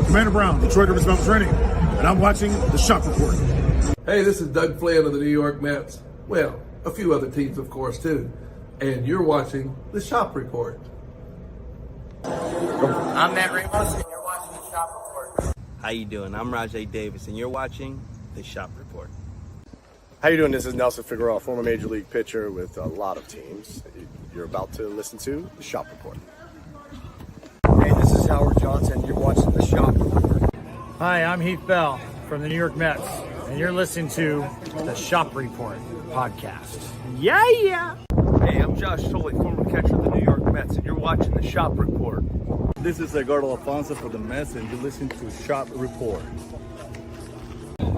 Commander Brown, Detroit Rivers Mountain Training, and I'm watching the Shop Report. Hey, this is Doug Flynn of the New York Mets. Well, a few other teams, of course, too. And you're watching the Shop Report. I'm Matt Ramos, and you're watching the Shop Report. How you doing? I'm Rajay Davis, and you're watching the Shop Report. How you doing? This is Nelson Figueroa, former Major League pitcher with a lot of teams. You're about to listen to the Shop Report. Hey, this is Howard Johnson. You're watching the Shop Report. Hi, I'm Heath Bell from the New York Mets, and you're listening to the Shop Report podcast. Yeah! Hey, I'm Josh Tolley, former catcher of the New York Mets, and you're watching the Shop Report. This is Edgardo Alfonso for the Mets, and you're listening to Shop Report.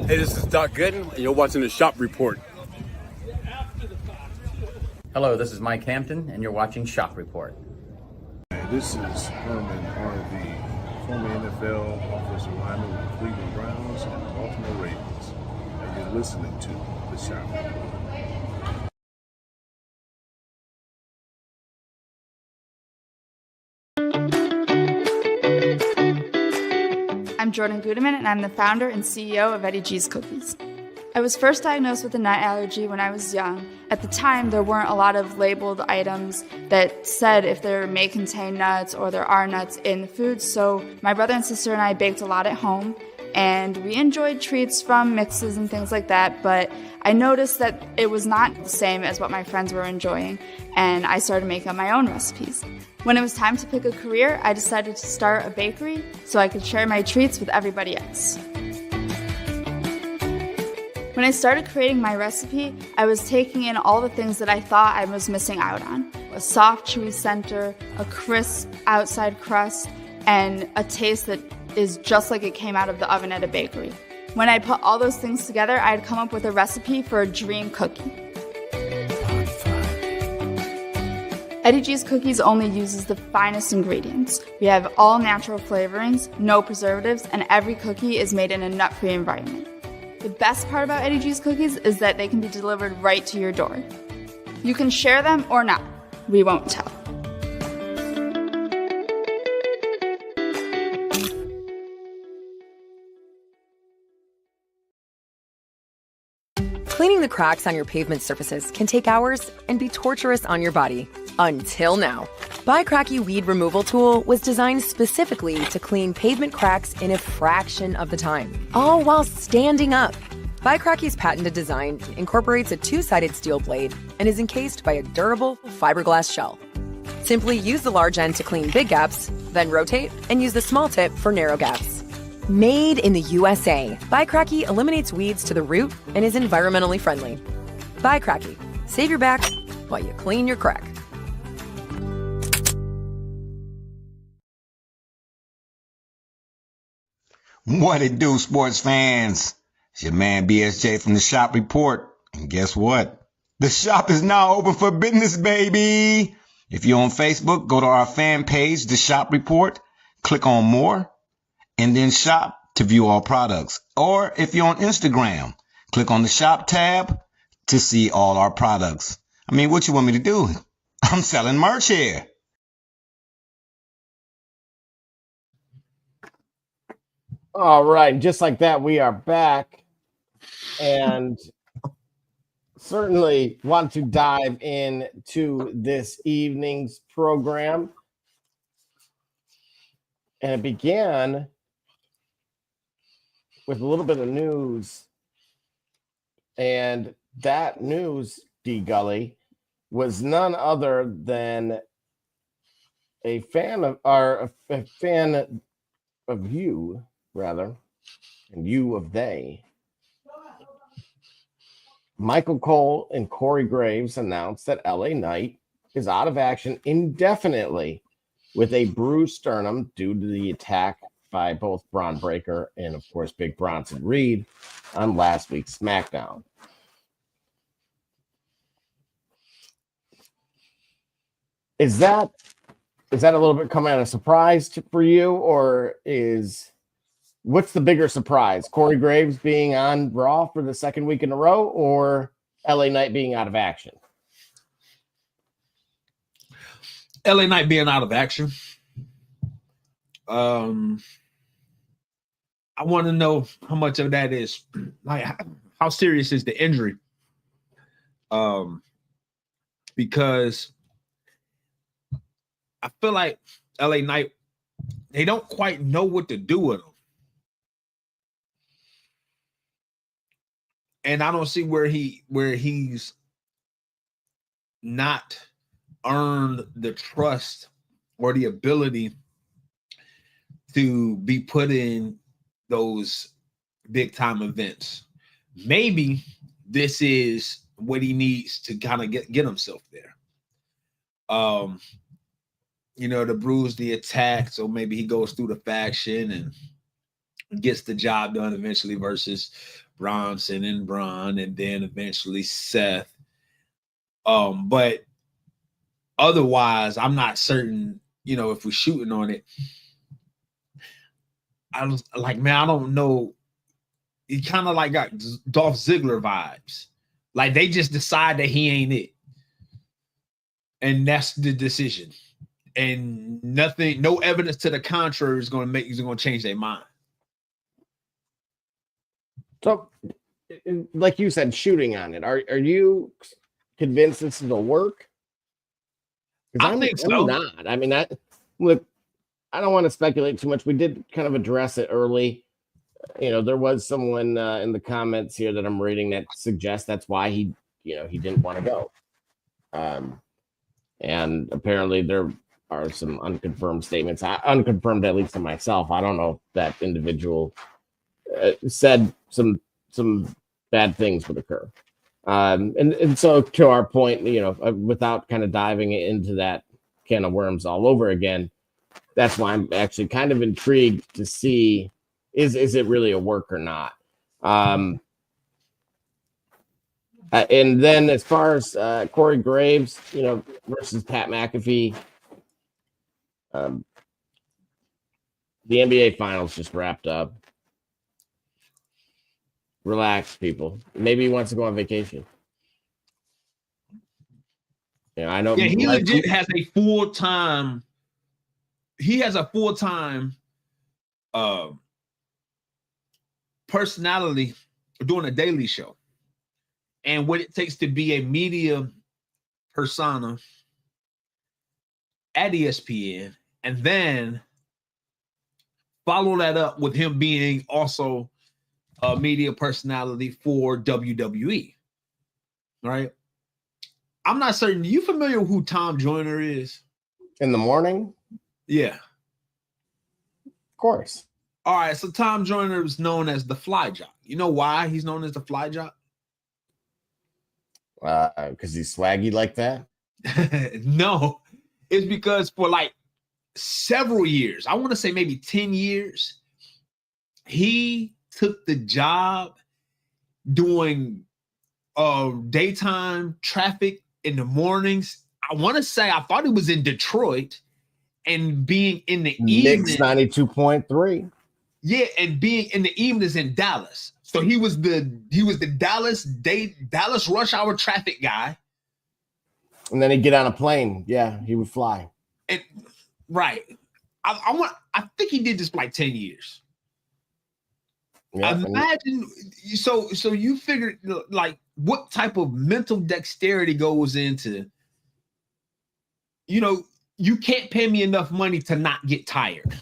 Hey, this is Doc Gooden, and you're watching the Shop Report. Hello, this is Mike Hampton, and you're watching Shop Report. Hey, this is Herman Harvey, former NFL offensive lineman with the Cleveland Browns and the Baltimore Ravens, and you're listening to the Shop Report. I'm Jordan Gudeman, and I'm the founder and CEO of Eddie G's Cookies. I was first diagnosed with a nut allergy when I was young. At the time, there weren't a lot of labeled items that said if there may contain nuts or there are nuts in the food, so my brother and sister and I baked a lot at home, and we enjoyed treats from mixes and things like that, but I noticed that it was not the same as what my friends were enjoying, and I started making my own recipes. When it was time to pick a career, I decided to start a bakery so I could share my treats with everybody else. When I started creating my recipe, I was taking in all the things that I thought I was missing out on. A soft, chewy center, a crisp outside crust, and a taste that is just like it came out of the oven at a bakery. When I put all those things together, I had come up with a recipe for a dream cookie. Eddie G's Cookies only uses the finest ingredients. We have all natural flavorings, no preservatives, and every cookie is made in a nut-free environment. The best part about Eddie G's Cookies is that they can be delivered right to your door. You can share them or not. We won't tell. Cleaning the cracks on your pavement surfaces can take hours and be torturous on your body. Until now. Bi-Cracky Weed Removal Tool was designed specifically to clean pavement cracks in a fraction of the time, all while standing up. Bi-Cracky's patented design incorporates a two-sided steel blade and is encased by a durable fiberglass shell. Simply use the large end to clean big gaps, then rotate and use the small tip for narrow gaps. Made in the USA, Bi-Cracky eliminates weeds to the root and is environmentally friendly. Bi-Cracky, save your back while you clean your crack. What it do, sports fans? It's your man BSJ from the Shop Report. And guess what? The shop is now open for business, baby. If you're on Facebook, go to our fan page, The Shop Report, click on more, and then shop to view all products. Or if you're on Instagram, click on the shop tab to see all our products. I mean, what you want me to do? I'm selling merch here. All right, and just like that, we are back and certainly want to dive into this evening's program. And it began with a little bit of news. And that news, D. Gully, was none other than a fan of you, rather, and you of they. Michael Cole and Corey Graves announced that LA Knight is out of action indefinitely with a bruised sternum due to the attack by both Bron Breakker and, of course, Big Bronson Reed on last week's SmackDown. Is that a little bit coming as a surprise for you, or what's the bigger surprise? Corey Graves being on Raw for the second week in a row, or LA Knight being out of action? LA Knight being out of action. I want to know how much of that is, like, how serious is the injury? Because I feel like LA Knight, they don't quite know what to do with him. And I don't see where he's not earned the trust or the ability to be put in those big time events. Maybe this is what he needs to kind of get himself there. The bruise, the attack. So maybe he goes through the faction and gets the job done eventually versus Bronson and Braun, and then eventually Seth. But otherwise, I'm not certain, if we're shooting on it. I don't know. He kind of like got Dolph Ziggler vibes. Like they just decide that he ain't it. And that's the decision. And no evidence to the contrary is going to change their mind. So, like you said, shooting on it. Are you convinced this will work? I think so. I'm not. I mean, look, I don't want to speculate too much. We did kind of address it early. There was someone in the comments here that I'm reading that suggests that's why he didn't want to go. And apparently there are some unconfirmed statements, unconfirmed at least to myself. I don't know if that individual said some bad things would occur. And so to our point, without kind of diving into that can of worms all over again, that's why I'm actually kind of intrigued to see is it really a work or not. And then as far as Corey Graves, versus Pat McAfee, the NBA Finals just wrapped up. Relax, people. Maybe he wants to go on vacation. I know. Yeah, he legit has a full-time. He has a full-time personality doing a daily show, and what it takes to be a media persona at ESPN, and then follow that up with him being also a media personality for WWE. Right? I'm not certain. Are you familiar with who Tom Joyner is? In the morning? Yeah. Of course. All right, so Tom Joyner is known as the Fly Jock. You know why he's known as the Fly Jock? Because he's swaggy like that? No, it's because for like several years, I want to say maybe 10 years, he took the job doing daytime traffic in the mornings. I want to say, I thought it was in Detroit, and being in the evening. 92.3. Yeah, and being in the evenings in Dallas. So he was the Dallas rush hour traffic guy. And then he'd get on a plane. Yeah, he would fly. And right. I think he did this for like 10 years. Imagine so you figured like what type of mental dexterity goes into, you can't pay me enough money to not get tired.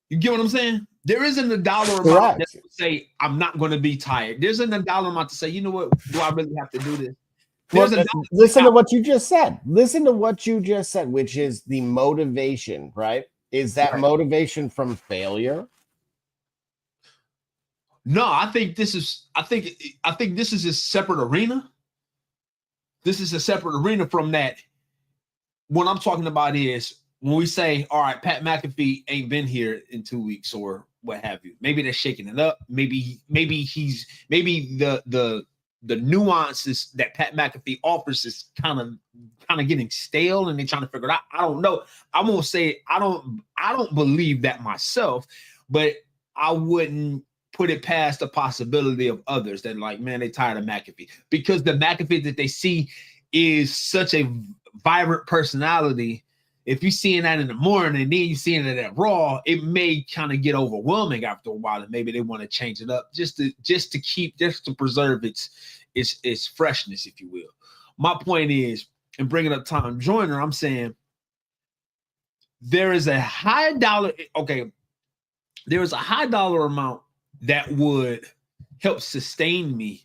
You get what I'm saying? There isn't a dollar amount that would say I'm not going to be tired. There isn't a dollar amount to say, you know what, do I really have to do this? Listen to what you just said. Listen to what you just said, which is the motivation, right? Is that motivation from failure? No, I think this is a separate arena. This is a separate arena from that. What I'm talking about is when we say, all right, Pat McAfee ain't been here in 2 weeks or what have you. Maybe they're shaking it up. Maybe the nuances that Pat McAfee offers is kind of getting stale and they're trying to figure it out. I don't know. I won't say I don't believe that myself, but I wouldn't put it past the possibility of others that like, man, they tired of McAfee because the McAfee that they see is such a vibrant personality. If you're seeing that in the morning and then you're seeing it at Raw, it may kind of get overwhelming after a while, and maybe they want to change it up just to preserve its freshness, if you will. My point is, in bringing up Tom Joyner, I'm saying there is a high dollar. Okay, there is a high dollar amount that would help sustain me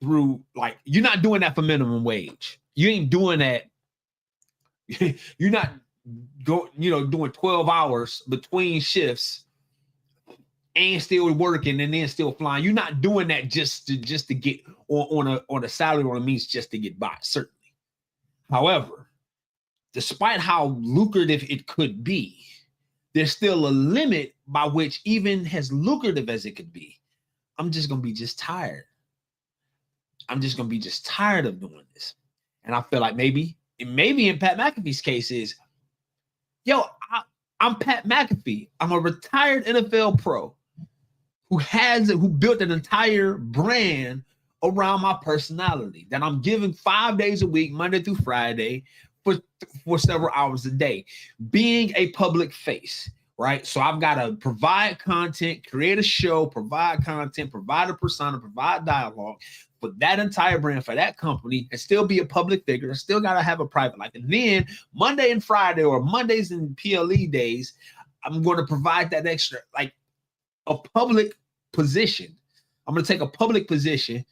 through, like, you're not doing that for minimum wage. You ain't doing that. You're not doing 12 hours between shifts and still working and then still flying. You're not doing that just to get on a salary or a means just to get by, certainly. However, despite how lucrative it could be, there's still a limit by which, even as lucrative as it could be, I'm just going to be just tired. I'm just going to be just tired of doing this. And I feel like maybe in Pat McAfee's case is, I'm Pat McAfee. I'm a retired NFL pro who built an entire brand around my personality that I'm giving 5 days a week, Monday through Friday, for several hours a day, being a public face, right? So I've got to provide content, create a show, provide content, provide a persona, provide dialogue for that entire brand, for that company, and still be a public figure. I still got to have a private life. And then Monday and Friday, or Mondays and PLE days, I'm going to provide that extra, like a public position. I'm going to take a public position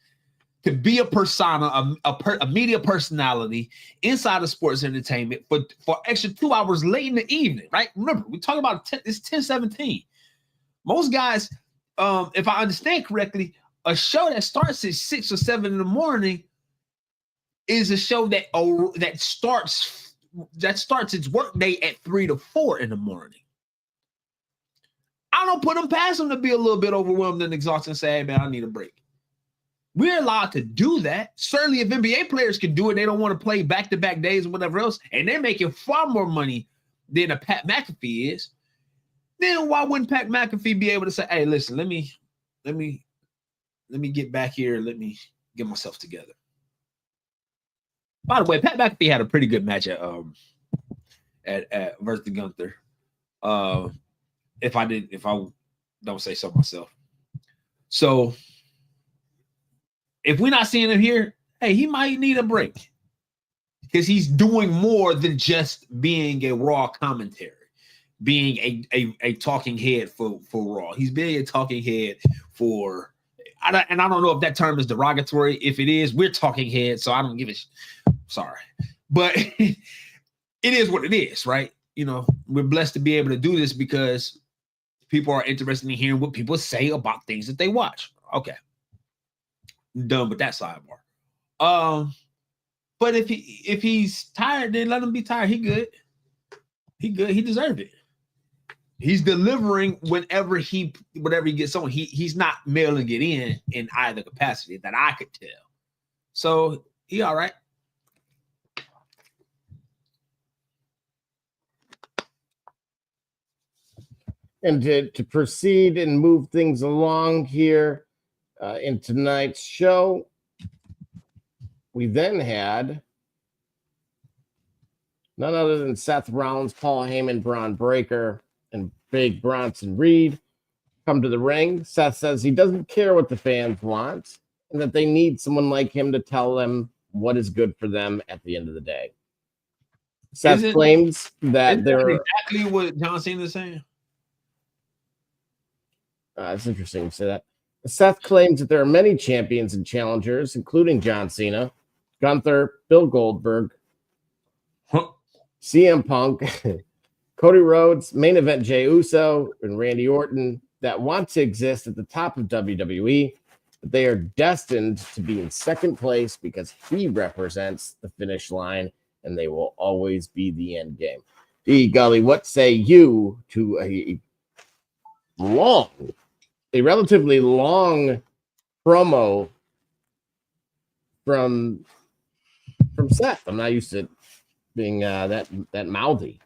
to be a persona, a media personality inside of sports entertainment for extra 2 hours late in the evening, right? Remember, we're talking about it's 10:17. Most guys, if I understand correctly, a show that starts at 6 or 7 in the morning is a show that starts its workday at 3 to 4 in the morning. I don't put them past them to be a little bit overwhelmed and exhausted and say, hey, man, I need a break. We're allowed to do that. Certainly, if NBA players can do it, they don't want to play back-to-back days or whatever else, and they're making far more money than a Pat McAfee is. Then why wouldn't Pat McAfee be able to say, "Hey, listen, let me get back here. Let me get myself together." By the way, Pat McAfee had a pretty good match at versus Gunther. If I don't say so myself. So if we're not seeing him here, hey, he might need a break because he's doing more than just being a Raw commentary, being a talking head for Raw. He's being a talking head for, and I don't know if that term is derogatory. If it is, we're talking heads, so I don't give a sorry. But it is what it is, right? We're blessed to be able to do this because people are interested in hearing what people say about things that they watch. Okay. Done with that sidebar. But if he's tired, then let him be tired. He good. He deserved it. He's delivering whatever he gets on. He's not mailing it in either capacity that I could tell. So he all right. And to proceed and move things along here in tonight's show, we then had none other than Seth Rollins, Paul Heyman, Braun Breaker, and Big Bronson Reed come to the ring. Seth says he doesn't care what the fans want and that they need someone like him to tell them what is good for them at the end of the day. Seth claims that there are exactly what John Cena is saying. It's interesting to say that. Seth claims that there are many champions and challengers, including John Cena, Gunther, Bill Goldberg, CM Punk, Cody Rhodes, main event Jey Uso, and Randy Orton that want to exist at the top of WWE, but they are destined to be in second place because he represents the finish line and they will always be the end game. Gee golly, what say you to a relatively long promo from Seth? I'm not used to being that mouthy.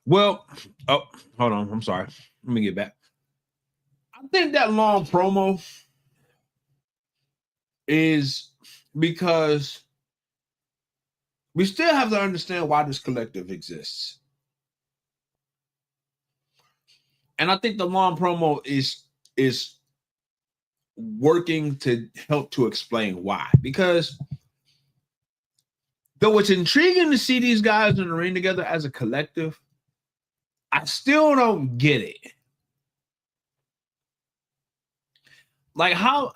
Well, oh, hold on. I'm sorry. Let me get back. I think that long promo is because we still have to understand why this collective exists. And I think the long promo is working to help to explain why. Because though it's intriguing to see these guys in the ring together as a collective, I still don't get it. Like how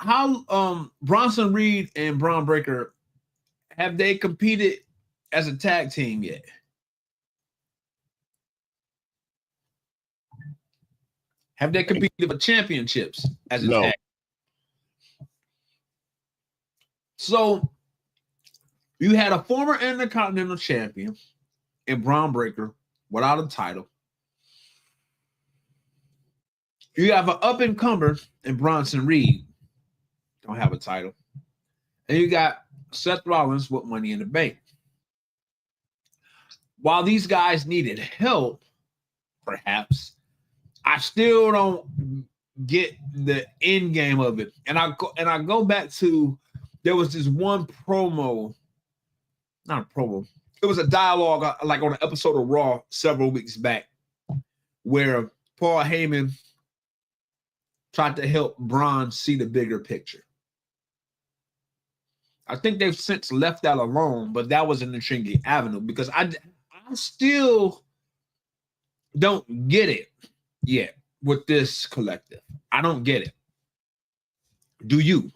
Bronson Reed and Braun Breaker, have they competed as a tag team yet? Have they competed for championships as a tag? So you had a former Intercontinental Champion in Braun Breaker without a title. You have an up-and-comer in Bronson Reed, don't have a title. And you got Seth Rollins with Money in the Bank. While these guys needed help, perhaps, I still don't get the end game of it. And I go back to, there was this one promo, not a promo, it was a dialogue like on an episode of Raw several weeks back where Paul Heyman tried to help Braun see the bigger picture. I think they've since left that alone, but that was an intriguing avenue because I still don't get it yet with this collective. I don't get it. Do you?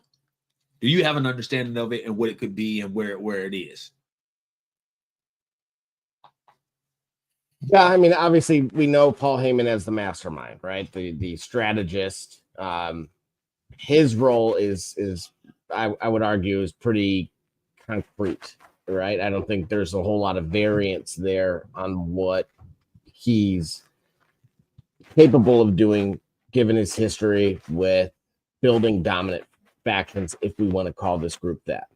Do you have an understanding of it and what it could be and where it is? Yeah, I mean, obviously we know Paul Heyman as the mastermind, right? The strategist. His role is I would argue is pretty concrete, right? I don't think there's a whole lot of variance there on what he's capable of doing, given his history with building dominant factions, if we want to call this group that.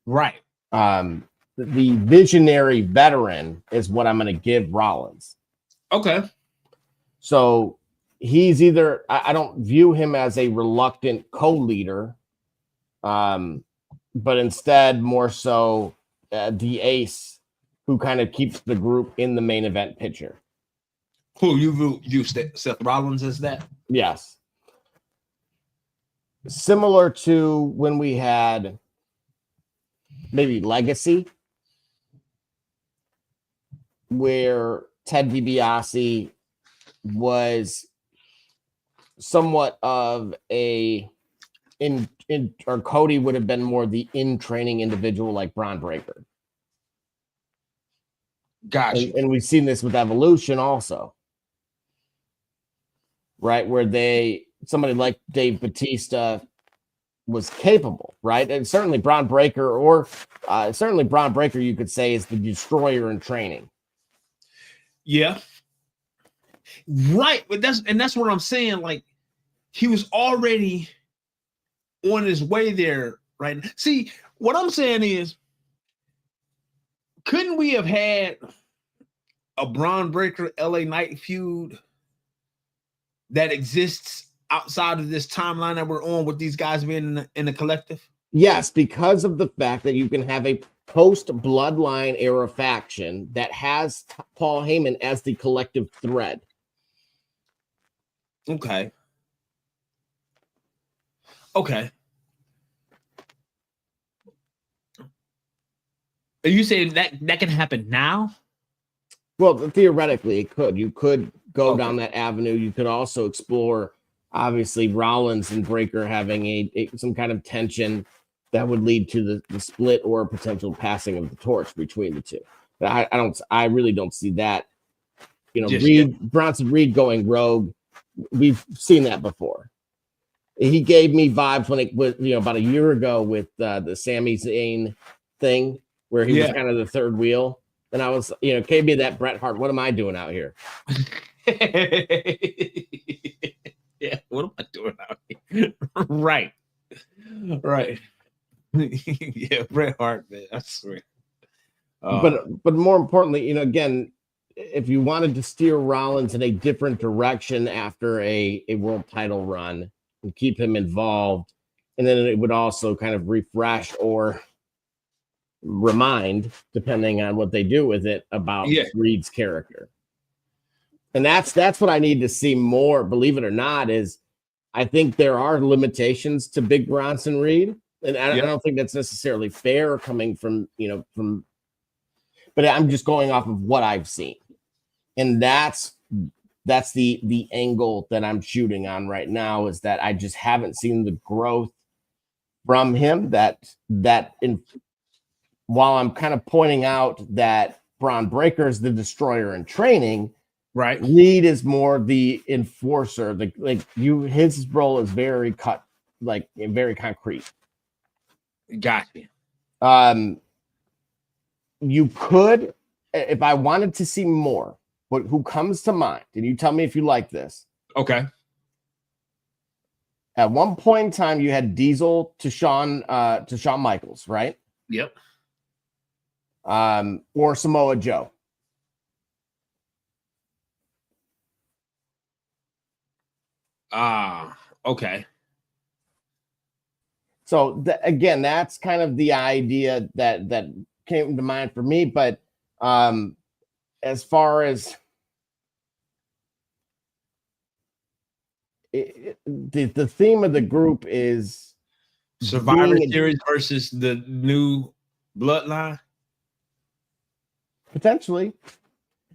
Right. The visionary veteran is what I'm going to give Rollins. Okay. So he's either, I don't view him as a reluctant co-leader, but instead more so the ace who kind of keeps the group in the main event picture. Who you view Seth Rollins as that? Yes. Similar to when we had maybe Legacy, where Ted DiBiase was somewhat of or Cody would have been more the in-training individual like Braun Breaker. Gotcha. And we've seen this with Evolution also. Right? Where somebody like Dave Bautista was capable, right? And certainly Braun Breaker, you could say, is the destroyer in training. Yeah. Right. But that's what I'm saying. Like, he was already on his way there, right? See, what I'm saying is, couldn't we have had a Braun Breaker LA Knight feud that exists outside of this timeline that we're on with these guys being in the collective? Yes, because of the fact that you can have a post-bloodline era faction that has Paul Heyman as the collective thread. Okay. Okay. Are you saying that can happen now? Well, theoretically, it could. You could go Okay. down that avenue. You could also explore, obviously, Rollins and Breaker having some kind of tension that would lead to the split or potential passing of the torch between the two. But I really don't see that. You know, Bronson Reed going rogue. We've seen that before. He gave me vibes when it was, about a year ago with the Sami Zayn thing, where he was kind of the third wheel. And I was, gave me that Bret Hart. What am I doing out here? Yeah, what am I doing out here? Right. Yeah, Bret Hart, man. I swear. But more importantly, again, if you wanted to steer Rollins in a different direction after a world title run and keep him involved, and then it would also kind of refresh or remind, depending on what they do with it, about Reed's character. And that's what I need to see more, believe it or not, is I think there are limitations to Big Bronson Reed. And I don't think that's necessarily fair coming from, but I'm just going off of what I've seen. And that's the angle that I'm shooting on right now, is that I just haven't seen the growth from him while I'm kind of pointing out that Braun Breaker is the destroyer in training, right? Reed is more the enforcer. His role is very very concrete. Gotcha. You could, if I wanted to see more, who comes to mind? And you tell me if you like this. Okay. At one point in time, you had Diesel to Shawn Michaels, right? Yep. Or Samoa Joe. Okay. So again, that's kind of the idea that came to mind for me. But as far as the theme of the group is Survivor Series versus the new bloodline, potentially.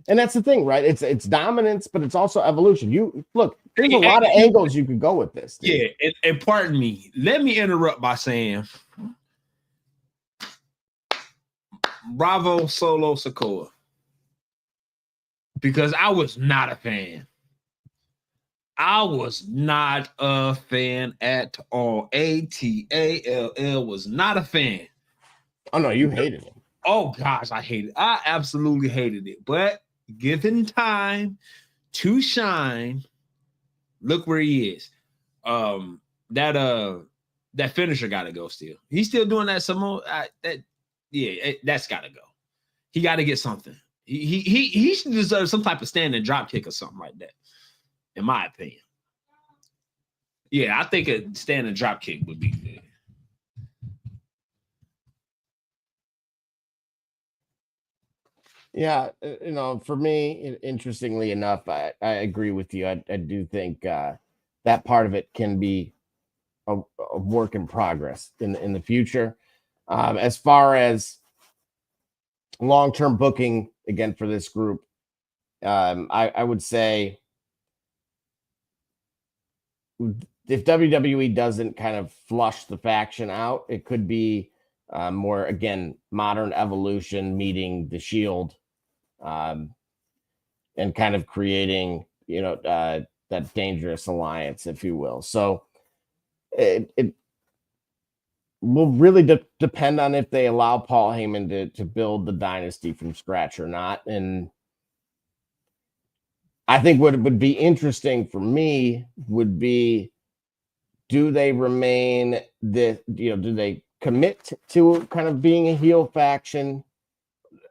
And that's the thing, right? It's dominance, but it's also evolution. You look, there's a lot of angles you could go with this. Dude. Yeah, and pardon me, let me interrupt by saying, bravo, Solo Sikoa, because I was not a fan. I was not a fan at all. ATALL was not a fan. Oh no, you hated him. Oh gosh, I hated it. I absolutely hated it. But given time to shine, look where he is. That finisher got to go still. He's still doing that some more. That's got to go. He got to get something. He should deserve some type of standing drop kick or something like that, in my opinion. Yeah, I think a standing drop kick would be good. Yeah, for me, interestingly enough, I agree with you. I do think that part of it can be a work in progress in the future. As far as long-term booking, again, for this group, I would say if WWE doesn't kind of flush the faction out, it could be more, again, modern evolution meeting the Shield. And kind of creating, that dangerous alliance, if you will. So it will really depend on if they allow Paul Heyman to build the dynasty from scratch or not. And I think what would be interesting for me would be, do they remain do they commit to kind of being a heel faction?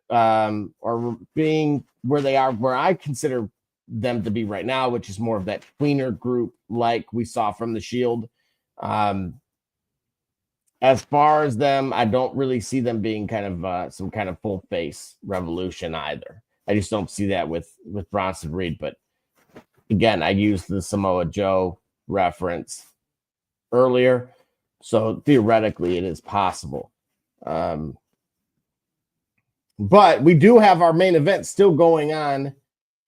Or being where they are, where I consider them to be right now, which is more of that tweener group like we saw from the Shield. And as far as them, I don't really see them being kind of some kind of full face revolution either. I just don't see that with Bronson Reed. But again, I used the Samoa Joe reference earlier, so theoretically it is possible. But we do have our main event still going on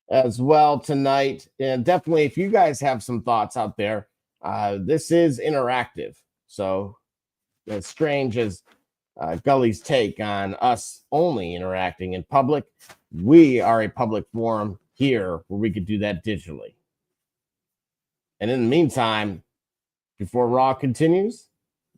as well tonight, and definitely if you guys have some thoughts out there, this is interactive. So as strange as Gully's take on us only interacting in public, we are a public forum here where we could do that digitally. And in the meantime, before Raw continues,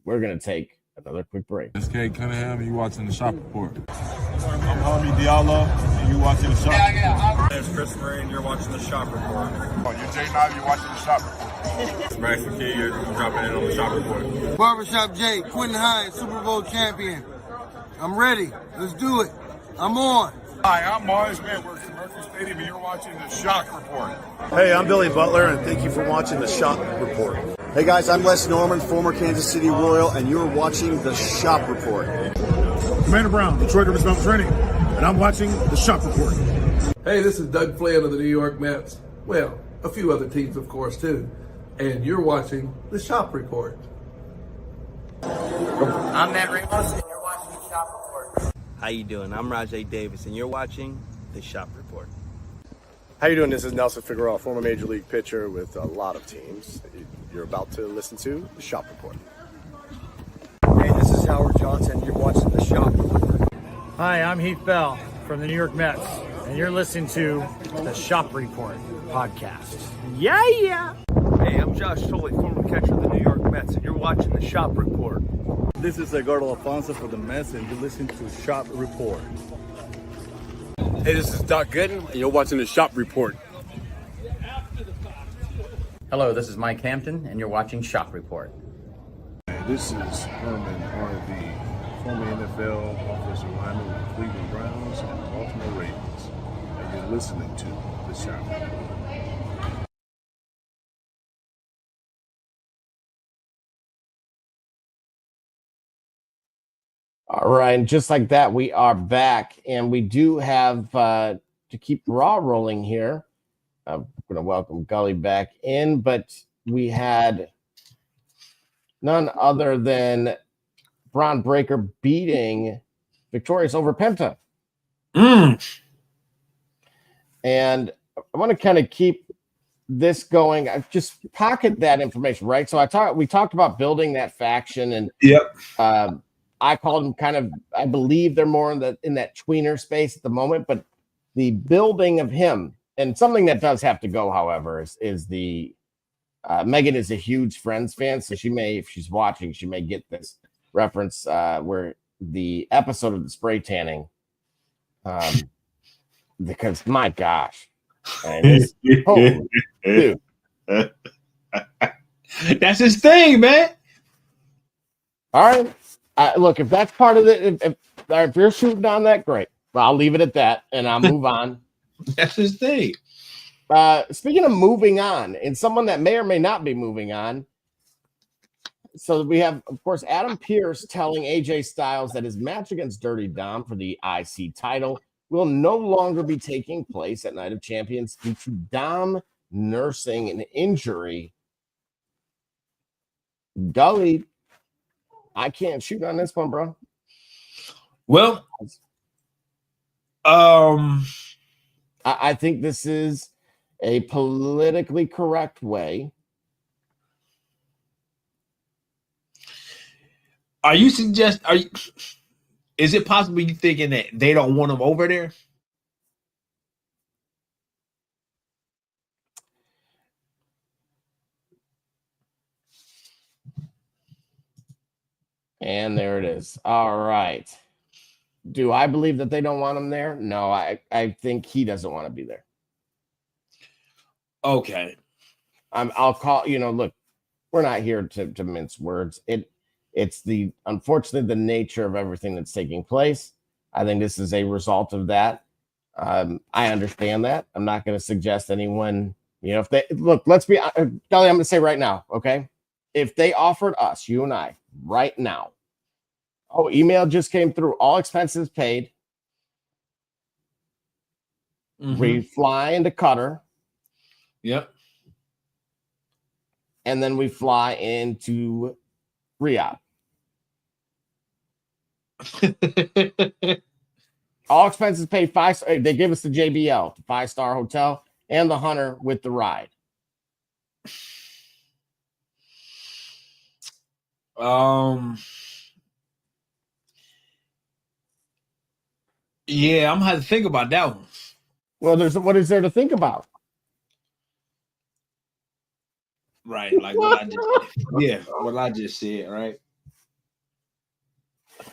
we're going to take another quick break. It's Kate Cunningham, and you watching the Shop Report. I'm Harvey Diallo, and you watching the Shop Report. My name's Chris Murray, and you're watching the Shop Report. You're Jay Knight, you're watching the Shop Report. Max McKee, you're dropping in on the Shop Report. Barbershop Jay, Quentin Hines, Super Bowl champion. I'm ready. Let's do it. I'm on. Hi, I'm Mars Manworks from Murphy Stadium, and you're watching the Shock Report. Hey, I'm Billy Butler, and thank you for watching the Shop Report. Hey guys, I'm Les Norman, former Kansas City Royal, and you're watching the Shop Report. Commander Brown, Detroit Rivers Mountain Training, and I'm watching the Shop Report. Hey, this is Doug Flynn of the New York Mets. Well, a few other teams, of course, too. And you're watching the Shop Report. I'm Matt Ramos, and you're watching the Shop Report. How you doing? I'm Rajay Davis, and you're watching the Shop Report. How you doing? This is Nelson Figueroa, former Major League pitcher with a lot of teams. You're about to listen to the Shop Report. Hey, this is Howard Johnson. You're watching the Shop Report. Hi, I'm Heath Bell from the New York Mets, and you're listening to the Shop Report podcast. Yeah! Hey, I'm Josh Tolley, former catcher of the New York Mets, and you're watching the Shop Report. This is Edgardo Alfonso for the Mets, and you're listening to Shop Report. Hey, this is Doc Gooden, and you're watching the Shop Report. Hello, this is Mike Hampton, and you're watching Shop Report. This is Herman Harvey, former NFL offensive lineman with the Cleveland Browns and the Baltimore Ravens, and you're listening to the Shop Report. All right, and just like that, we are back, and we do have to keep Raw rolling here. I'm going to welcome Gully back in, but we had none other than Braun Breaker beating Victorious over Penta. And I want to kind of keep this going. I just pocket that information, right? So we talked about building that faction, and I called them kind of, I believe they're more in that tweener space at the moment, but the building of him, and something that does have to go, however, is the Megan is a huge Friends fan, so she may, if she's watching, she may get this reference where the episode of the spray tanning, because my gosh, dude. That's his thing, man. All right. Look, if that's part of it, if you're shooting on that, great. Well, I'll leave it at that, and I'll move on. That's his thing. Speaking of moving on, and someone that may or may not be moving on, so we have, of course, Adam Pearce telling AJ Styles that his match against Dirty Dom for the IC title will no longer be taking place at Night of Champions due to Dom nursing an injury. Gully, I can't shoot on this one, bro. Well, I think this is a politically correct way. Is it possible you thinking that they don't want him over there? And there it is. All right. Do I believe that they don't want him there? No, I think he doesn't want to be there. Okay. I'll call, look, we're not here to mince words. It's unfortunately the nature of everything that's taking place. I think this is a result of that. I understand that. I'm not going to suggest anyone, if they look, let's be, Kelly, I'm going to say right now, okay? If they offered us, you and I, right now, Oh, email just came through. All expenses paid. We fly into Qatar. Yep. And then we fly into Riyadh. All expenses paid. They give us the JBL, the 5-star hotel, and the Hunter with the ride. Yeah, I'm gonna have to think about that one. Well, what is there to think about? Right, like what I just said, right?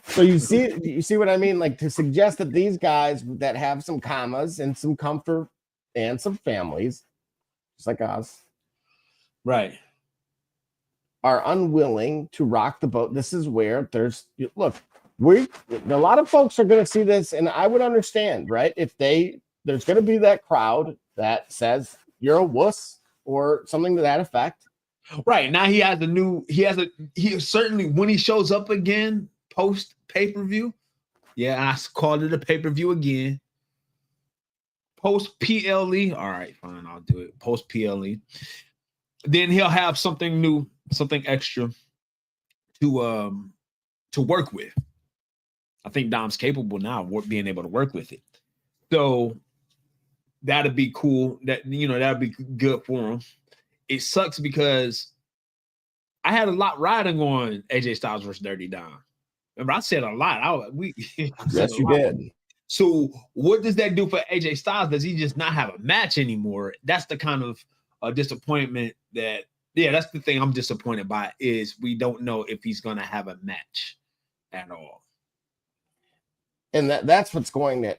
So you see what I mean? Like, to suggest that these guys that have some commas and some comfort and some families, just like us, right, are unwilling to rock the boat. This is where a lot of folks are going to see this, and I would understand, right? If there's going to be that crowd that says you're a wuss or something to that effect. Right. Now he certainly, when he shows up again post pay-per-view. Yeah, I called it a pay-per-view again. Post PLE. All right, fine, I'll do it. Post PLE. Then he'll have something new, something extra to work with. I think Dom's capable now of being able to work with it. So that'd be cool. That'd be good for him. It sucks because I had a lot riding on AJ Styles versus Dirty Dom. Remember, I said a lot. Yes, you did. So what does that do for AJ Styles? Does he just not have a match anymore? That's the kind of disappointment that's the thing I'm disappointed by, is we don't know if he's going to have a match at all. And that's what's going to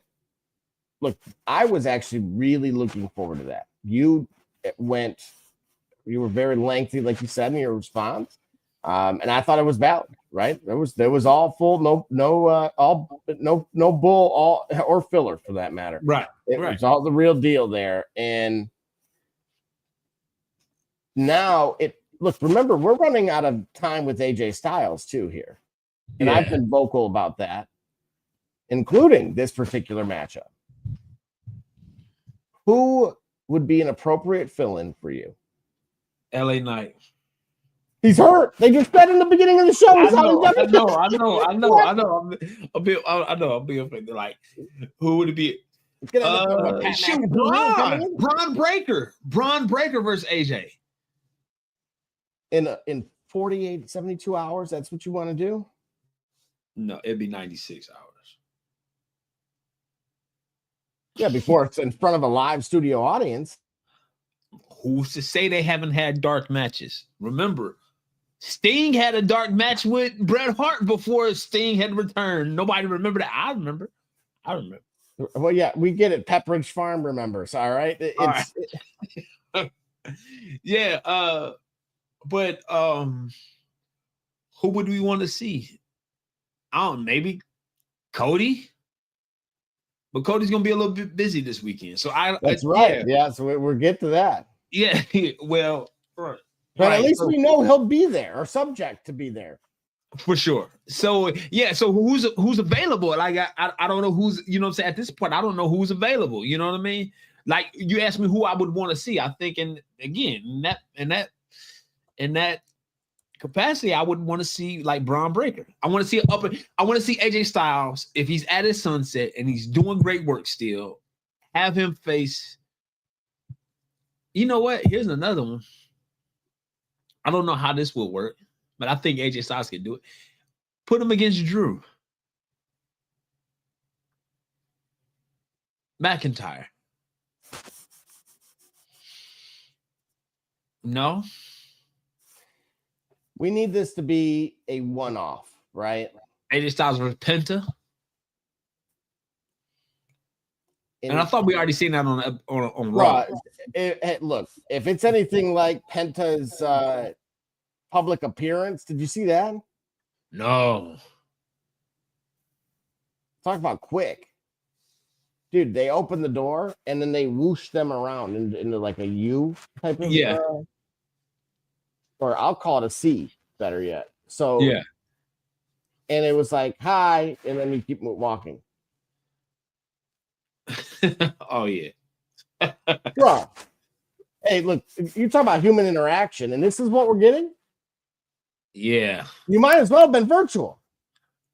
look. I was actually really looking forward to that. You were very lengthy, like you said, in your response. And I thought it was valid, right? There was all full, no bull, all or filler for that matter. Right. It was all the real deal there. And now remember, we're running out of time with AJ Styles too here. And I've been vocal about that, including this particular matchup. Who would be an appropriate fill-in for you? LA Knight. He's hurt. They just said in the beginning of the show. I know. I'm being offended. Like, who would it be? Braun Breaker. Braun Breaker versus AJ. In 48, 72 hours, that's what you want to do? No, it'd be 96 hours. Yeah, before it's in front of a live studio audience. Who's to say they haven't had dark matches? Remember, Sting had a dark match with Bret Hart before Sting had returned. Nobody remember that. I remember. Well, yeah, we get it. Pepperidge Farm remembers. All right. Yeah. But who would we want to see? I don't know, maybe Cody. But Cody's gonna be a little bit busy this weekend. So that's right. Yeah, so we'll get to that. Yeah, well, but at least we know he'll be there or subject to be there. For sure. So so who's available? Like I don't know who's, you know what I'm saying? At this point, I don't know who's available. You know what I mean? Like, you asked me who I would want to see. I think in that capacity, I would want to see like Braun Breaker. I want to see AJ Styles, if he's at his sunset and he's doing great work still, have him face. You know what? Here's another one. I don't know how this will work, but I think AJ Styles can do it. Put him against Drew McIntyre. No. We need this to be a one-off, right? AJ Styles versus Penta. And I thought we already seen that on Raw. Look, if it's anything like Penta's public appearance, did you see that? No. Talk about quick. Dude, they open the door and then they whoosh them around into like a U type of or I'll call it a C, better yet. So and it was like, hi, and then you keep walking. Oh yeah. Bro, hey, look, you talk about human interaction, and this is what we're getting. Yeah. You might as well have been virtual.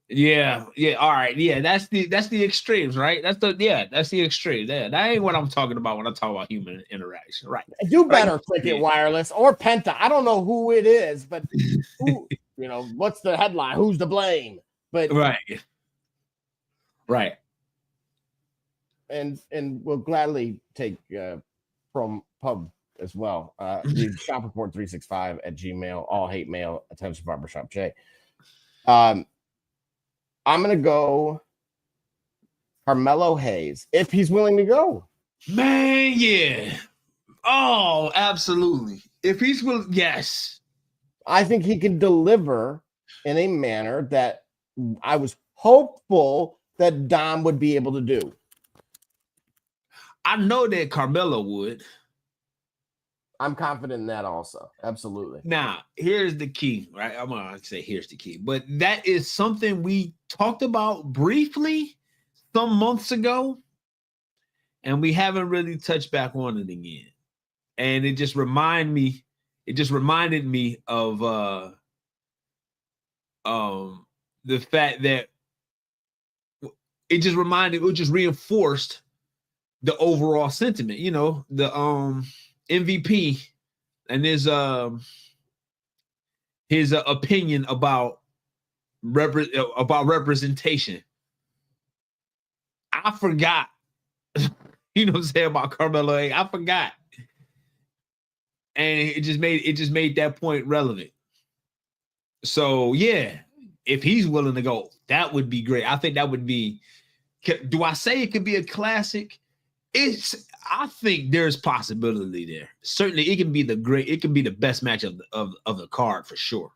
Yeah. All right. Yeah, that's the extremes, right? That's the extreme. Yeah, that ain't what I'm talking about when I talk about human interaction, right? Do better, right. Cricket Wireless or Penta. I don't know who it is, but who, what's the headline? Who's to blame? But right. And we'll gladly take from pub as well. The shop report 365 at Gmail, all hate mail, attention barbershop J. I'm gonna go Carmelo Hayes if he's willing to go. Man, yeah. Oh, absolutely. If he's willing, yes. I think he can deliver in a manner that I was hopeful that Dom would be able to do. I know that Carmelo would. I'm confident in that also. Absolutely. Now, here's the key, right? I'm going to say here's the key, but that is something we talked about briefly some months ago, and we haven't really touched back on it again. And it just reminded me of the fact that it just reinforced the overall sentiment, the MVP and his opinion about representation. I forgot, you know what I'm saying, about Carmelo. I forgot. And it just made that point relevant. So yeah, if he's willing to go, that would be great. I think that would be. Do I say it could be a classic? I think there's possibility there. Certainly, it can be the best match of the card for sure.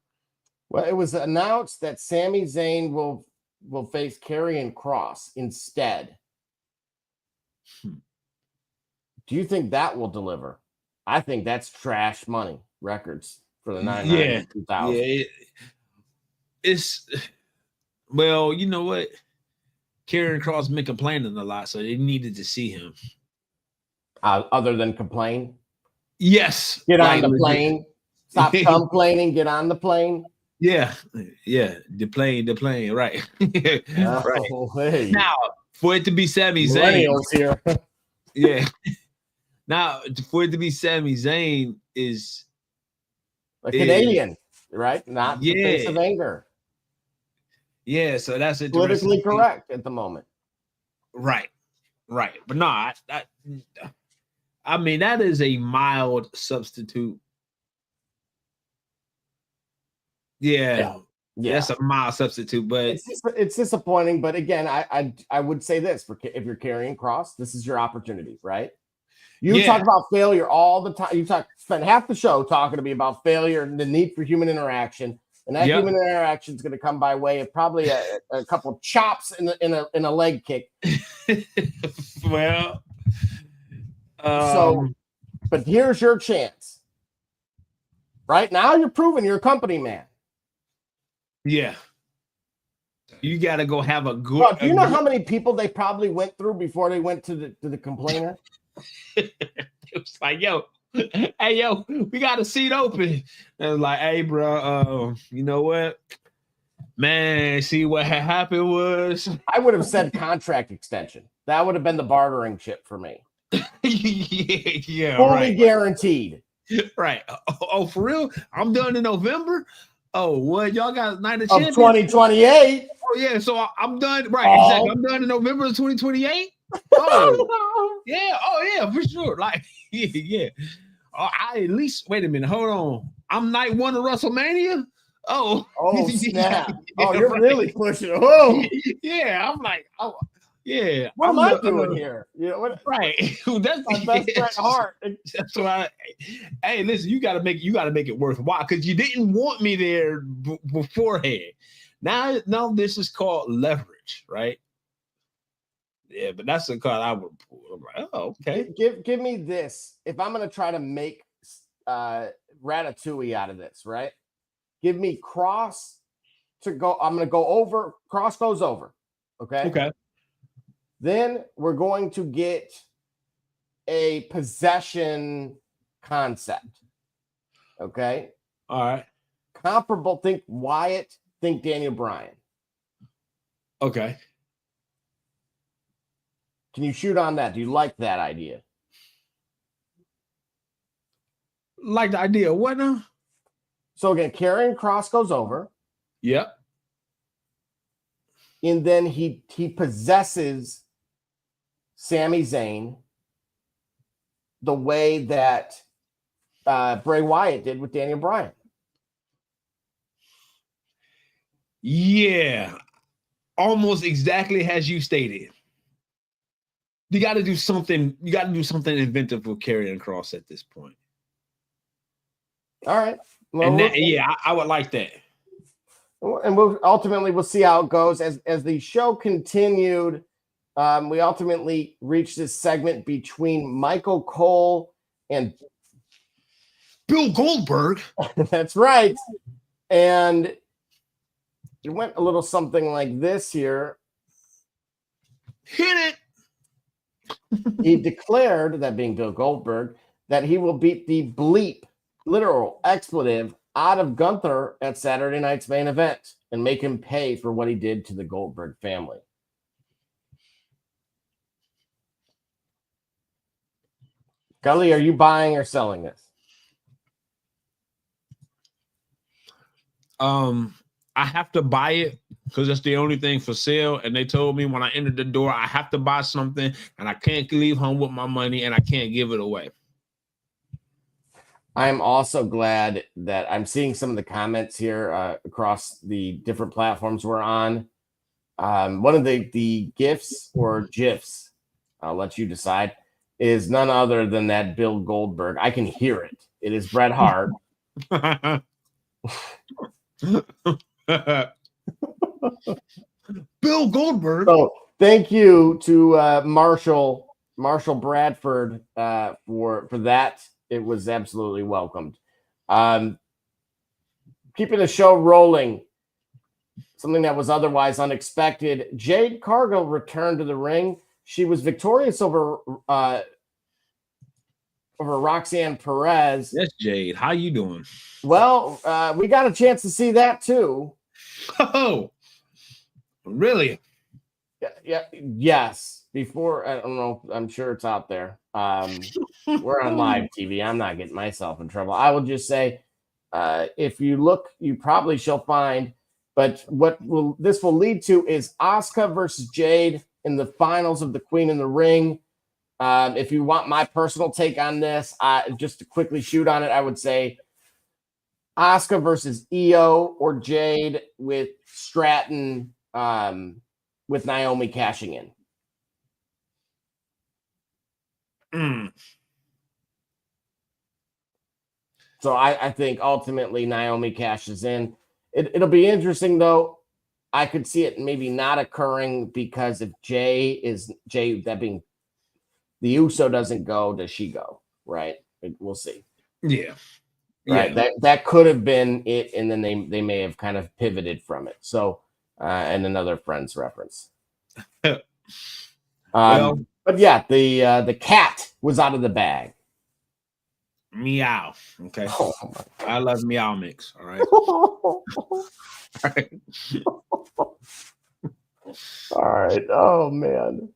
Well, it was announced that Sami Zayn will face Karrion Kross instead. Do you think that will deliver? I think that's trash money records for the 99 2000. Yeah, it's well, you know what? Karrion Kross been complaining a lot, so they needed to see him. Other than complain? Yes. Get on the plane. Stop complaining. Get on the plane. Yeah. The plane, right. Right. Hey. Now, for it to be Sami Zayn. Millennials here. Yeah. Now, for it to be Sami Zayn is a Canadian, right? Not the face of anger. Yeah, so that's politically correct at the moment. Right. But no, I mean, that is a mild substitute. Yeah. That's a mild substitute, but it's disappointing. But again, I would say this: if you're Karrion Kross, this is your opportunity, right? You talk about failure all the time. You spend half the show talking to me about failure and the need for human interaction, and that human interaction is going to come by way of probably a couple of chops in a leg kick. Well, but here's your chance. Right now, you're proving you're a company man. Yeah. You got to go have a good. Bro, do you know how many people they probably went through before they went to the complainer? It was like, hey, we got a seat open. And it was like, hey, bro, you know what? Man, see what had happened was. I would have said contract extension. That would have been the bartering chip for me. Yeah, fully guaranteed. Right. Oh, for real? I'm done in November. Oh, what? Y'all got Night of Champions? 2028. Oh, yeah. So I'm done. Right. Exactly. I'm done in November of 2028. Oh, yeah. Oh, yeah, for sure. Like, yeah. Oh, I at least, wait a minute. Hold on. I'm night one of WrestleMania? Oh, snap. Oh, you're really pushing it. Oh, yeah. I'm like, oh, yeah. What am I doing here? You know what? Right. That's my best friend Hart. That's why. Hey, listen, you gotta make it worthwhile because you didn't want me there beforehand. Now this is called leverage, right? Yeah, but that's the card I would pull. I'm like, oh, okay. Give me this. If I'm gonna try to make Ratatouille out of this, right? Give me Kross to go. I'm going to go over. Cross goes over. Okay. Okay. Then we're going to get a possession concept. Okay. All right. Comparable. Think Wyatt. Think Daniel Bryan. Okay. Can you shoot on that? Do you like that idea? Like the idea. What now? So again, Karrion Kross goes over. Yep. And then he possesses Sami Zayn the way that Bray Wyatt did with Daniel Bryan. Yeah. Almost exactly as you stated. You got to do something. You got to do something inventive with Karrion Kross at this point. All right. Well, And that, I would like that. And we'll see how it goes as the show continued. We ultimately reached this segment between Michael Cole and Bill Goldberg. That's right. And it went a little something like this here. Hit it. He declared, that being Bill Goldberg, that he will beat the bleep, literal expletive, out of Gunther at Saturday night's main event and make him pay for what he did to the Goldberg family. Gully, are you buying or selling this? I have to buy it because it's the only thing for sale. And they told me when I entered the door, I have to buy something and I can't leave home with my money and I can't give it away. I'm also glad that I'm seeing some of the comments here across the different platforms we're on. One of the GIFs or GIFs, I'll let you decide, is none other than that Bill Goldberg. I can hear it. It is Bret Hart. Bill Goldberg. So thank you to Marshall Bradford for that. It was absolutely welcomed. Keeping the show rolling, something that was otherwise unexpected. Jade Cargill returned to the ring. She was victorious over Roxanne Perez. Yes, Jade. How you doing? Well, we got a chance to see that too. Oh, really? Yes. Before, I don't know. I'm sure it's out there. We're on live TV. I'm not getting myself in trouble. I will just say, if you look, you probably shall find. But what this will lead to is Asuka versus Jade in the finals of the Queen in the Ring. If you want my personal take on this, just to quickly shoot on it, I would say Asuka versus Io or Jade with Stratton, with Naomi cashing in. So I think ultimately Naomi cashes in. It'll be interesting though. I could see it maybe not occurring because if Jay, that being the Uso doesn't go, does she go? Right? We'll see. Yeah. Right. Yeah. That could have been it, and then they may have kind of pivoted from it. So and another Friends reference. But yeah, the cat was out of the bag. Meow. Okay. Oh, I love Meow Mix. All right. All right. Oh man.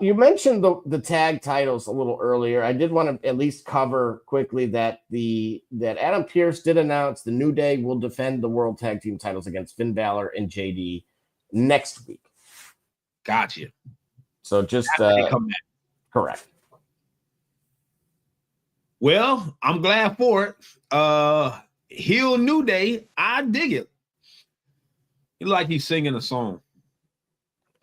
You mentioned the tag titles a little earlier. I did want to at least cover quickly that Adam Pearce did announce the New Day will defend the World Tag Team titles against Finn Balor and JD next week. Gotcha. So just come back. Correct. Well, I'm glad for it. Heel New Day, I dig it. It's like he's singing a song.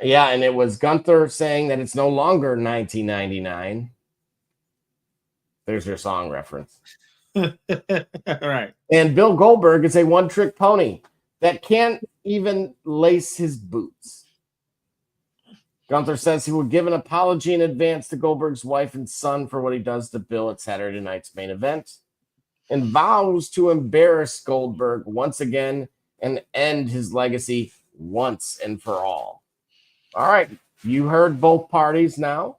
Yeah, and it was Gunther saying that it's no longer 1999. There's your song reference. Right. And Bill Goldberg is a one-trick pony that can't even lace his boots. Gunther says he would give an apology in advance to Goldberg's wife and son for what he does to Bill at Saturday night's main event. and vows to embarrass Goldberg once again and end his legacy once and for all. All right, you heard both parties now.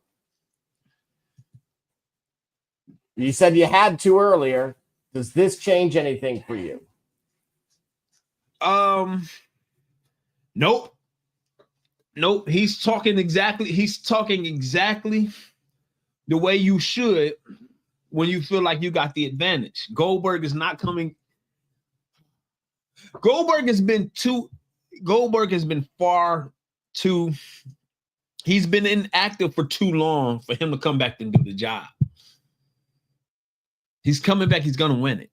You said you had to earlier. Does this change anything for you? Nope. He's talking exactly the way you should when you feel like you got the advantage. Goldberg is not coming. Goldberg has been far too. He's been inactive for too long for him to come back and do the job. He's coming back. He's gonna win it.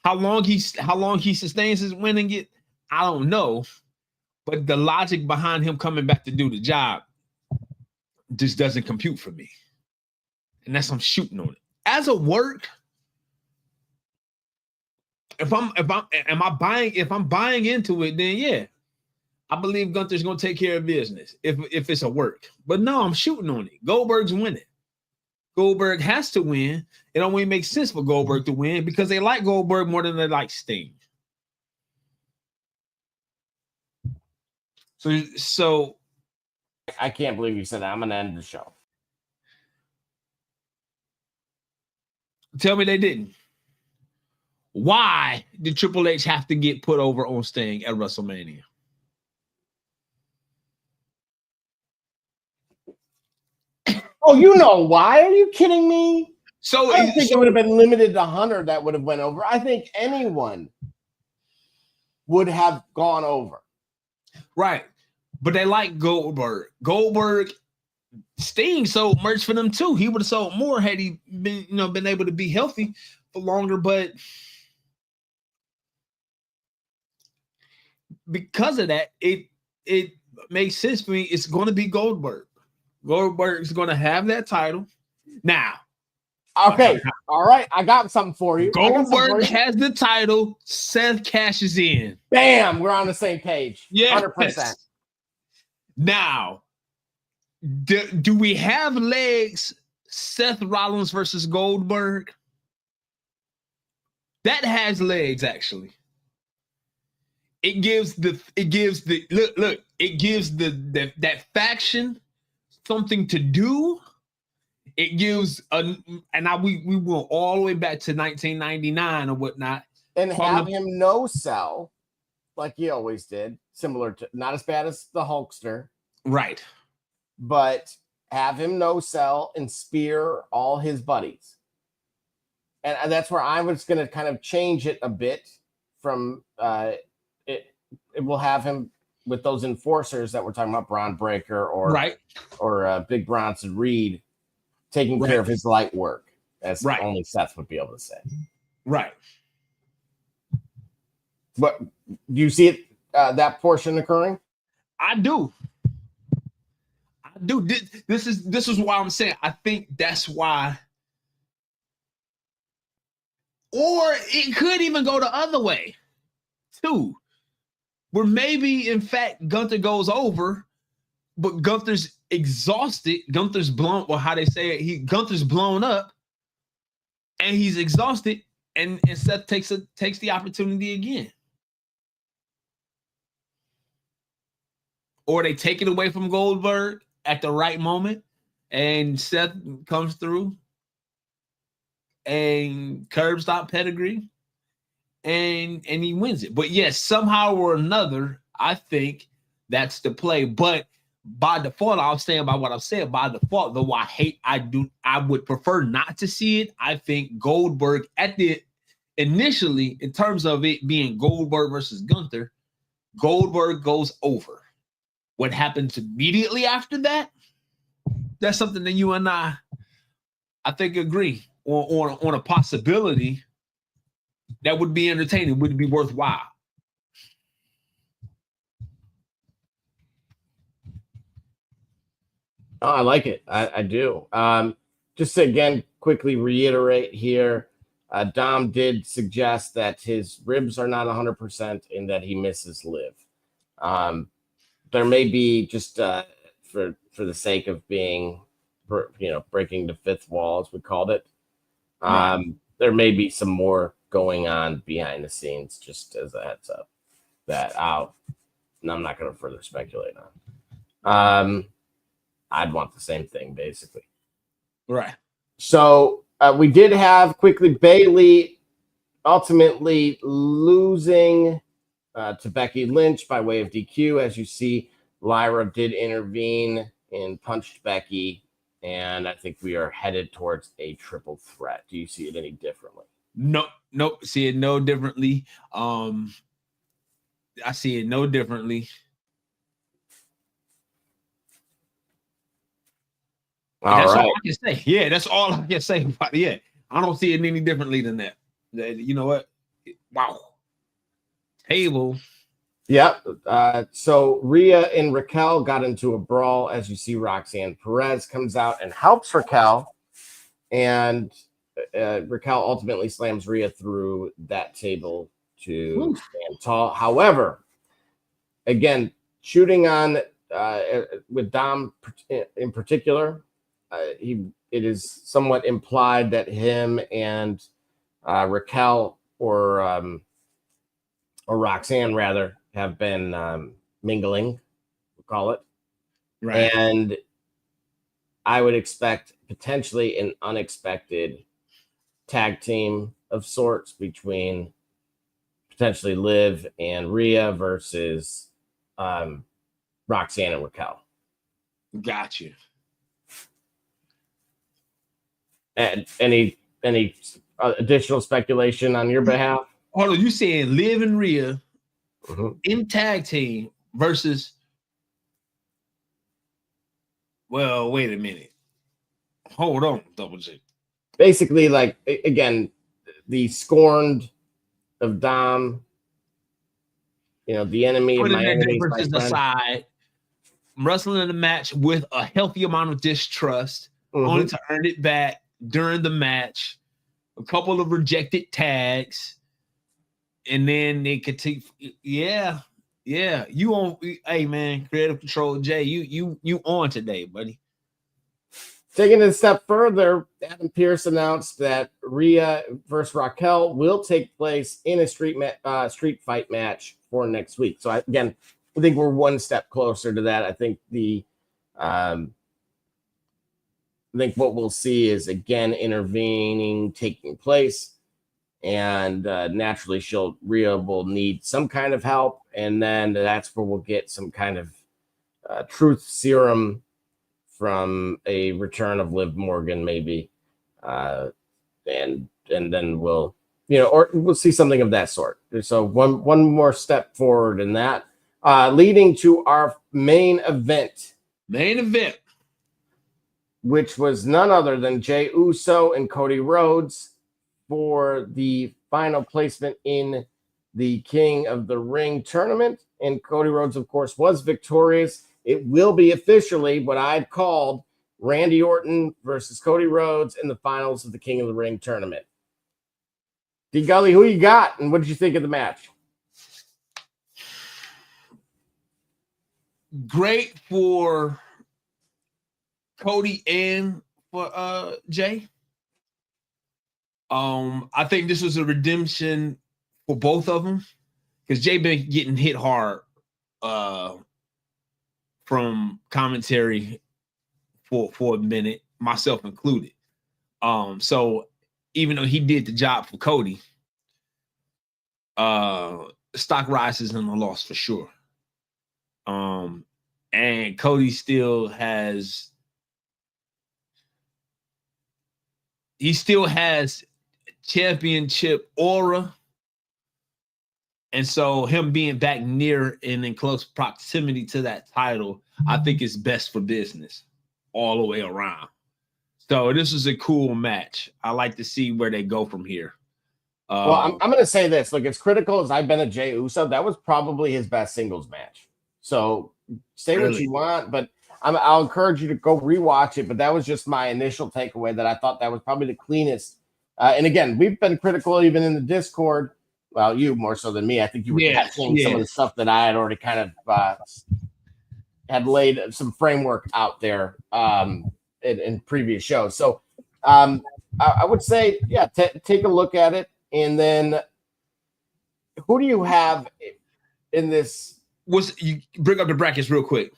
How long he sustains his winning it, I don't know. But the logic behind him coming back to do the job just doesn't compute for me. And that's I'm shooting on it. As a work, if I'm buying into it, then yeah, I believe Gunther's gonna take care of business if it's a work. But no, I'm shooting on it. Goldberg's winning. Goldberg has to win. It only makes sense for Goldberg to win because they like Goldberg more than they like Sting. So I can't believe you said that. I'm gonna end the show. Tell me they didn't. Why did Triple H have to get put over on Sting at WrestleMania? Oh, you know why? Are you kidding me? So I don't think it would have been limited to Hunter that would have went over. I think anyone would have gone over. Right. But they like Goldberg. Sting sold merch for them too. He would have sold more had he been able to be healthy for longer. But because of that, it makes sense for me. It's going to be Goldberg. Goldberg is going to have that title now. Okay, all right. I got something for you. Goldberg has the title. Seth cashes in. Bam! We're on the same page. Yeah, 100%. Now, do we have legs? Seth Rollins versus Goldberg. That has legs, actually. It gives that faction something to do. It gives we went all the way back to 1999 or whatnot, and have him no sell like he always did, similar to not as bad as the Hulkster, right? But have him no sell and spear all his buddies, and that's where I was going to kind of change it a bit from it will have him with those enforcers that we're talking about, Braun Breaker or Big Bronson Reed, taking care of his light work, as only Seth would be able to say. Right. But do you see it that portion occurring? I do. This is why I'm saying I think that's why. Or it could even go the other way, too. Where maybe, in fact, Gunther goes over, but Gunther's exhausted. Gunther's blown, or how they say it, Gunther's blown up, and he's exhausted, and Seth takes the opportunity again. Or they take it away from Goldberg at the right moment, and Seth comes through and curb stop pedigree, and he wins it. But yes, somehow or another, I think that's the play. But by default, I'll stand by what I've said. By default, though, I would prefer not to see it. I think Goldberg initially, in terms of it being Goldberg versus Gunther, Goldberg goes over. What happens immediately after that? That's something that you and I think, agree on a possibility that would be entertaining, would be worthwhile. Oh, I like it. I do. Just to again quickly reiterate here, Dom did suggest that his ribs are not 100% and that he misses Liv. There may be just for the sake of being, breaking the fifth wall, as we called it. there may be some more going on behind the scenes, just as a heads up. That I'm not going to further speculate on. I'd want the same thing, basically. Right. So we did have quickly Bailey ultimately losing to Becky Lynch by way of DQ. As you see, Lyra did intervene and punched Becky, and I think we are headed towards a triple threat. Do you see it any differently? Nope. See it no differently. I see it no differently. That's all I can say. Yeah, that's all I can say about it. Yeah, I don't see it any differently than that. You know what? Wow. Table. Yep. So Rhea and Raquel got into a brawl. As you see, Roxanne Perez comes out and helps Raquel, and Raquel ultimately slams Rhea through that table to stand tall. However, again, shooting on with Dom in particular, it is somewhat implied that him and Raquel or Roxanne rather have been mingling, we'll call it. Right. And I would expect potentially an unexpected tag team of sorts between potentially Liv and Rhea versus Roxanne and Raquel. Got you. And any additional speculation on your behalf? Hold on, you saying Liv and Rhea in tag team versus? Well, wait a minute. Hold on, Double J. Basically, like again, the scorned of Dom. You know, the enemy of my enemy is my friend. Aside, wrestling in a match with a healthy amount of distrust, only to earn it back during the match. A couple of rejected tags, and then they could take. Yeah. You on? Hey man, Creative Control Jay, you on today, buddy? Taking it a step further, Adam Pearce announced that Rhea versus Raquel will take place in a street fight match for next week. So I think we're one step closer to that. I think I think what we'll see is again intervening taking place, and naturally Rhea will need some kind of help, and then that's where we'll get some kind of truth serum from a return of Liv Morgan, maybe, and then we'll or we'll see something of that sort. So one more step forward in that, leading to our main event, which was none other than Jey Uso and Cody Rhodes for the final placement in the King of the Ring tournament. And Cody Rhodes, of course, was victorious. It will be officially what I've called Randy Orton versus Cody Rhodes in the finals of the King of the Ring tournament. D. Gully, who you got, and what did you think of the match? Great for Cody and for Jay. I think this was a redemption for both of them, because Jay been getting hit hard from commentary for a minute, myself included. So even though he did the job for Cody, stock rises in the loss for sure. And Cody still has championship aura. And so him being back near and in close proximity to that title, I think is best for business all the way around. So this is a cool match. I like to see where they go from here. Well, I'm going to say this. Look, as critical as I've been at Jey Uso, that was probably his best singles match. So say what you want, but I'll encourage you to go rewatch it. But that was just my initial takeaway, that I thought that was probably the cleanest. And again, we've been critical even in the Discord. Well, you more so than me. I think you were catching some of the stuff that I had already kind of had laid some framework out there in previous shows. So I would say, yeah, take a look at it, and then who do you have in this? You bring up the brackets real quick?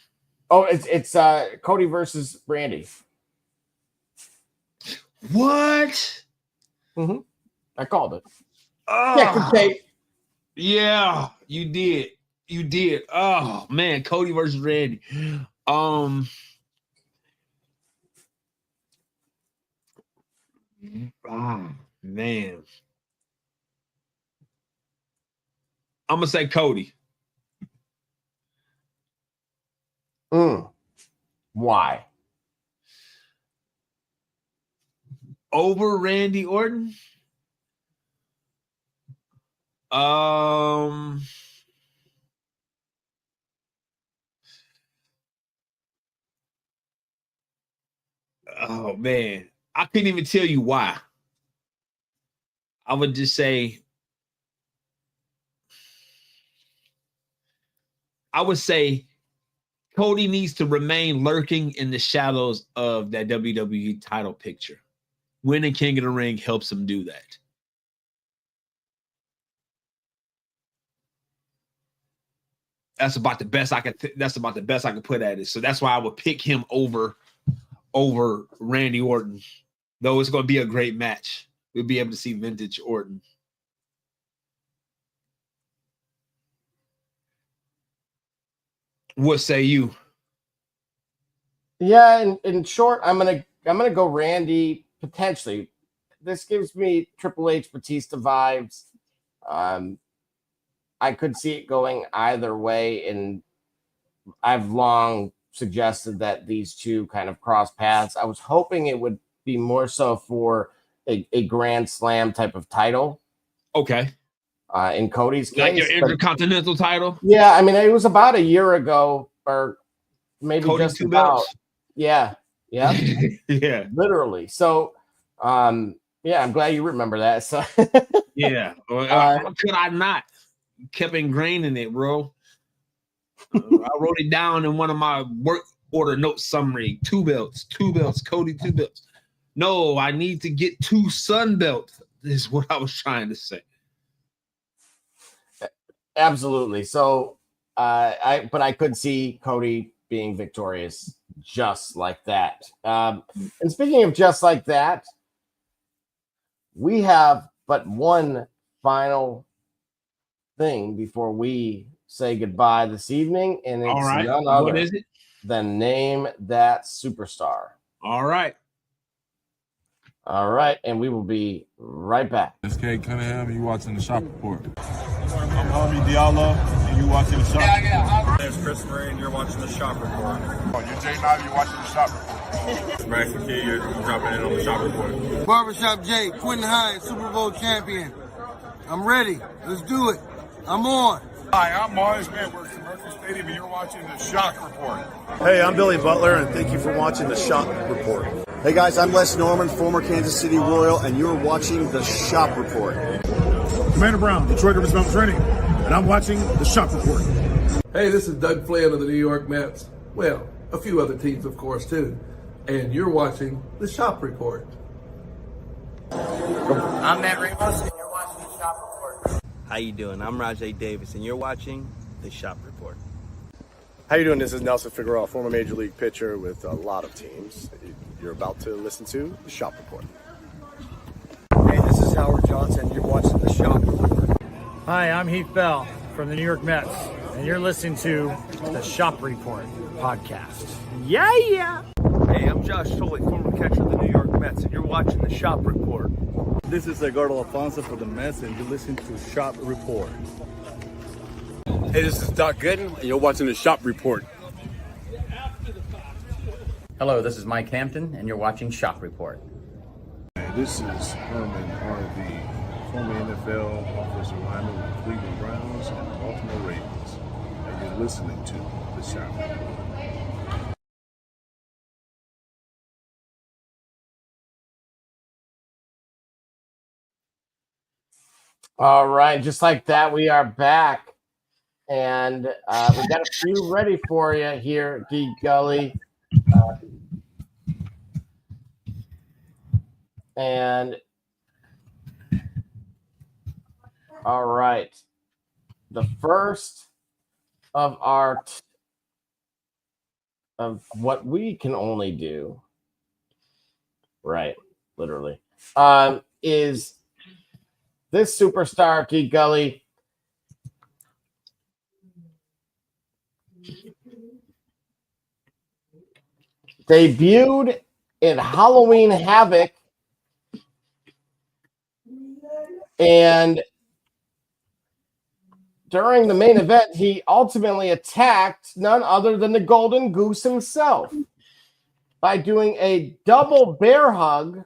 Oh, it's Cody versus Randy. What? Mm-hmm. I called it. Oh, yeah, you did. You did. Oh man, Cody versus Randy. Man. I'm gonna say Cody. Why? Over Randy Orton? Oh man, I couldn't even tell you why. I would just say Cody needs to remain lurking in the shadows of that WWE title picture. Winning King of the Ring helps him do that. That's about the best I could. That's about the best I could put at it. So that's why I would pick him over Randy Orton. Though it's going to be a great match, we'll be able to see vintage Orton. What say you? Yeah, in short, I'm gonna go Randy potentially. This gives me Triple H Batista vibes. I could see it going either way, and I've long suggested that these two kind of cross paths. I was hoping it would be more so for a Grand Slam type of title. Okay. In Cody's case, like your Intercontinental title. Yeah, I mean, it was about a year ago, or maybe Cody just 2 about. belts. Yeah. Yeah. Literally. So, yeah, I'm glad you remember that. So, yeah. How could I not? Kept ingrained in it, bro. I wrote it down in one of my work order note summary. 2 belts, Cody 2 belts. No, I need to get 2 Sun belts, is what I was trying to say. Absolutely. So, but I could see Cody being victorious just like that. And speaking of just like that, we have but one final thing before we say goodbye this evening, and it's all right. none other What is it? than Name That Superstar. All right. All right, and we will be right back. It's Kate Cunningham, and you watching the Shop Report. I'm Harvey Diallo, and you watching the Shop Report. My name's Chris Murray, and you're watching the Shop Report. You're Jay Knight, you're watching the Shop Report. It's Bryce McKee, you're dropping in on the Shop Report. Barbershop Jay, Quentin Hines, Super Bowl champion. I'm ready. Let's do it. I'm on. Hi, I'm Mars Man, works at Mercury Stadium, and you're watching the Shock Report. Hey, I'm Billy Butler, and thank you for watching the Shop Report. Hey guys, I'm Les Norman, former Kansas City Royal, and you're watching the Shop Report. Commander Brown, Detroit Rivers Mountain Training, and I'm watching the Shop Report. Hey, this is Doug Flynn of the New York Mets. Well, a few other teams, of course, too. And you're watching the Shop Report. I'm Matt Ramos, and you're watching the Shop Report. How you doing? I'm Rajay Davis, and you're watching the Shop Report. How you doing? This is Nelson Figueroa, former Major League pitcher with a lot of teams. You're about to listen to the Shop Report. Hey, this is Howard Johnson. You're watching the Shop Report. Hi, I'm Heath Bell from the New York Mets, and you're listening to the Shop Report podcast. Yeah. Hey, I'm Josh Tolley, former catcher of the New York Mets, and you're watching the Shop Report. This is Edgardo Alfonso for the Mets, and you're listening to Shop Report. Hey, this is Doc Gooden, and you're watching the Shop Report. Hello, this is Mike Hampton, and you're watching Shop Report. Hey, this is Herman Harvey, former NFL offensive lineman with the Cleveland Browns and the Baltimore Ravens, and you're listening to the Shop Report. All right, just like that, we are back. And we got a few ready for you here, Geek Gully. And all right, the first of our of what we can only do, right? Literally, is this superstar Key Gully debuted in Halloween Havoc, and during the main event, he ultimately attacked none other than the Golden Goose himself by doing a double bear hug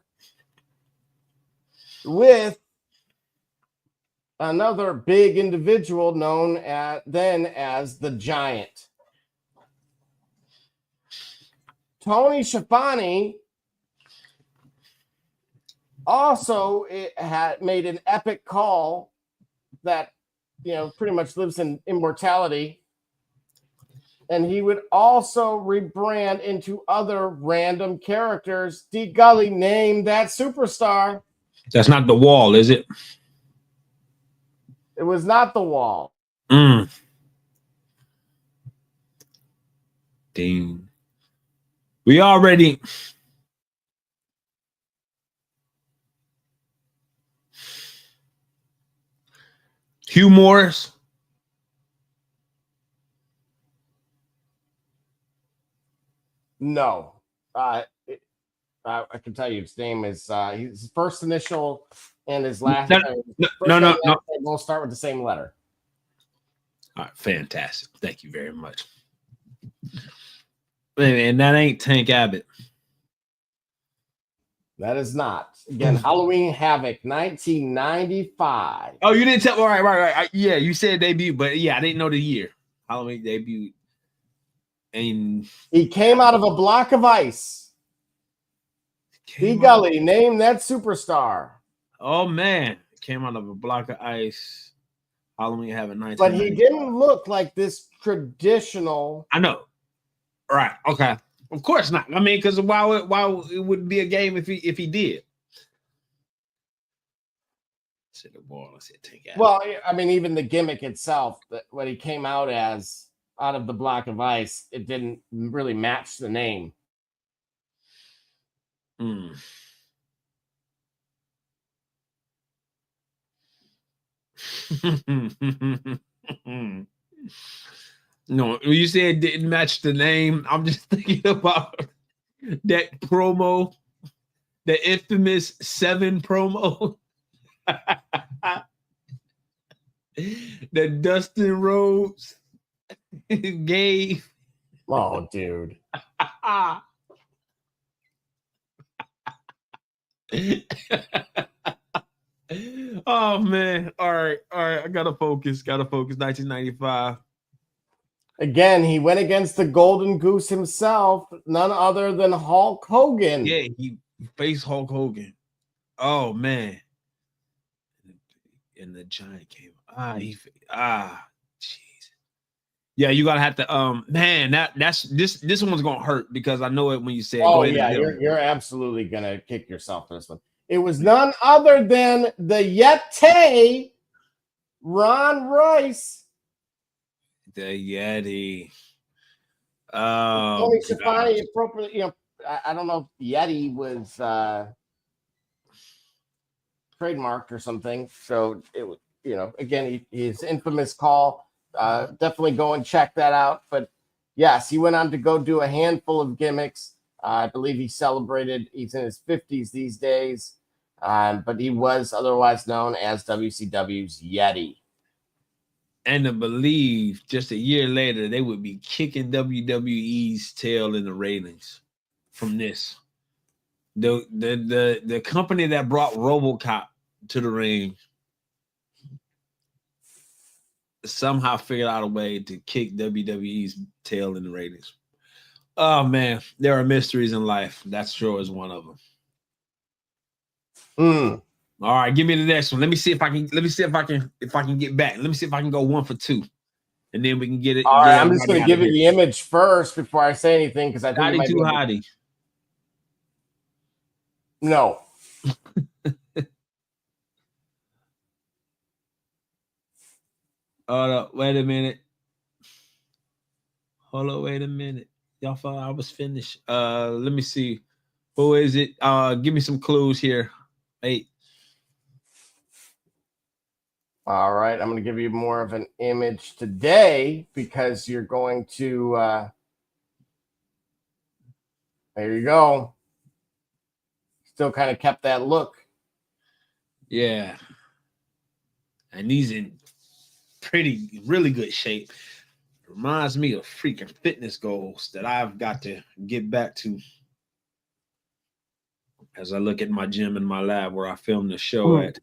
with another big individual known then as the Giant. Tony Schiavone also had made an epic call that pretty much lives in immortality, and he would also rebrand into other random characters. D. Gully named that superstar. That's not the Wall, is it? It was not the Wall. Dang. We already. Hugh Morris. No. I can tell you his name is his first initial and his last. No. We'll start with the same letter. All right, fantastic. Thank you very much. And that ain't Tank Abbott. That is not. Again, Halloween Havoc, 1995. Oh, you didn't tell. All right. Yeah, you said debut, but yeah, I didn't know the year. Halloween debut. And he came out of a block of ice. D. Gully named that superstar. Oh man, came out of a block of ice. Halloween Havoc, 1995. But he didn't look like this traditional. I know. Right. Okay. Of course not. I mean, because why it would be a game if he did? Said the ball. I said take out. Well, I mean, even the gimmick itself, that what he came out as out of the block of ice, it didn't really match the name. No, when you said it didn't match the name, I'm just thinking about that promo, the infamous 7 promo that Dustin Rhodes gave. Oh, dude. Oh man. All right. I gotta focus. 1995. Again, he went against the Golden Goose himself, none other than Hulk Hogan. Yeah, he faced Hulk Hogan. Oh man. And the Giant came. Jeez. Yeah, you gotta have to man, that's this one's gonna hurt because I know it when you say oh yeah, you're absolutely gonna kick yourself for this one. It was none other than the Yeti, Ron Rice. The Yeti. Tony Schiavone appropriately, I don't know if Yeti was trademarked or something. So it was, again, his infamous call. Definitely go and check that out. But yes, he went on to go do a handful of gimmicks. I believe he's in his 50s these days. But he was otherwise known as WCW's Yeti. And to believe just a year later, they would be kicking WWE's tail in the ratings from this. The company that brought RoboCop to the ring somehow figured out a way to kick WWE's tail in the ratings. Oh man, there are mysteries in life. That sure is one of them. All right, give me the next one. Let me see if I can get back. Let me see if I can go 1 for 2. And then we can get it. All right, I'm just gonna give you the image first before I say anything because I think Hottie too hottie. No. Hold up, wait a minute. Hold up, wait a minute. Y'all thought I was finished. Let me see. Who is it? Give me some clues here. Hey. All right, I'm going to give you more of an image today because you're going to. There you go. Still kind of kept that look. Yeah. And he's in really good shape. Reminds me of freaking fitness goals that I've got to get back to as I look at my gym and my lab where I film the show at.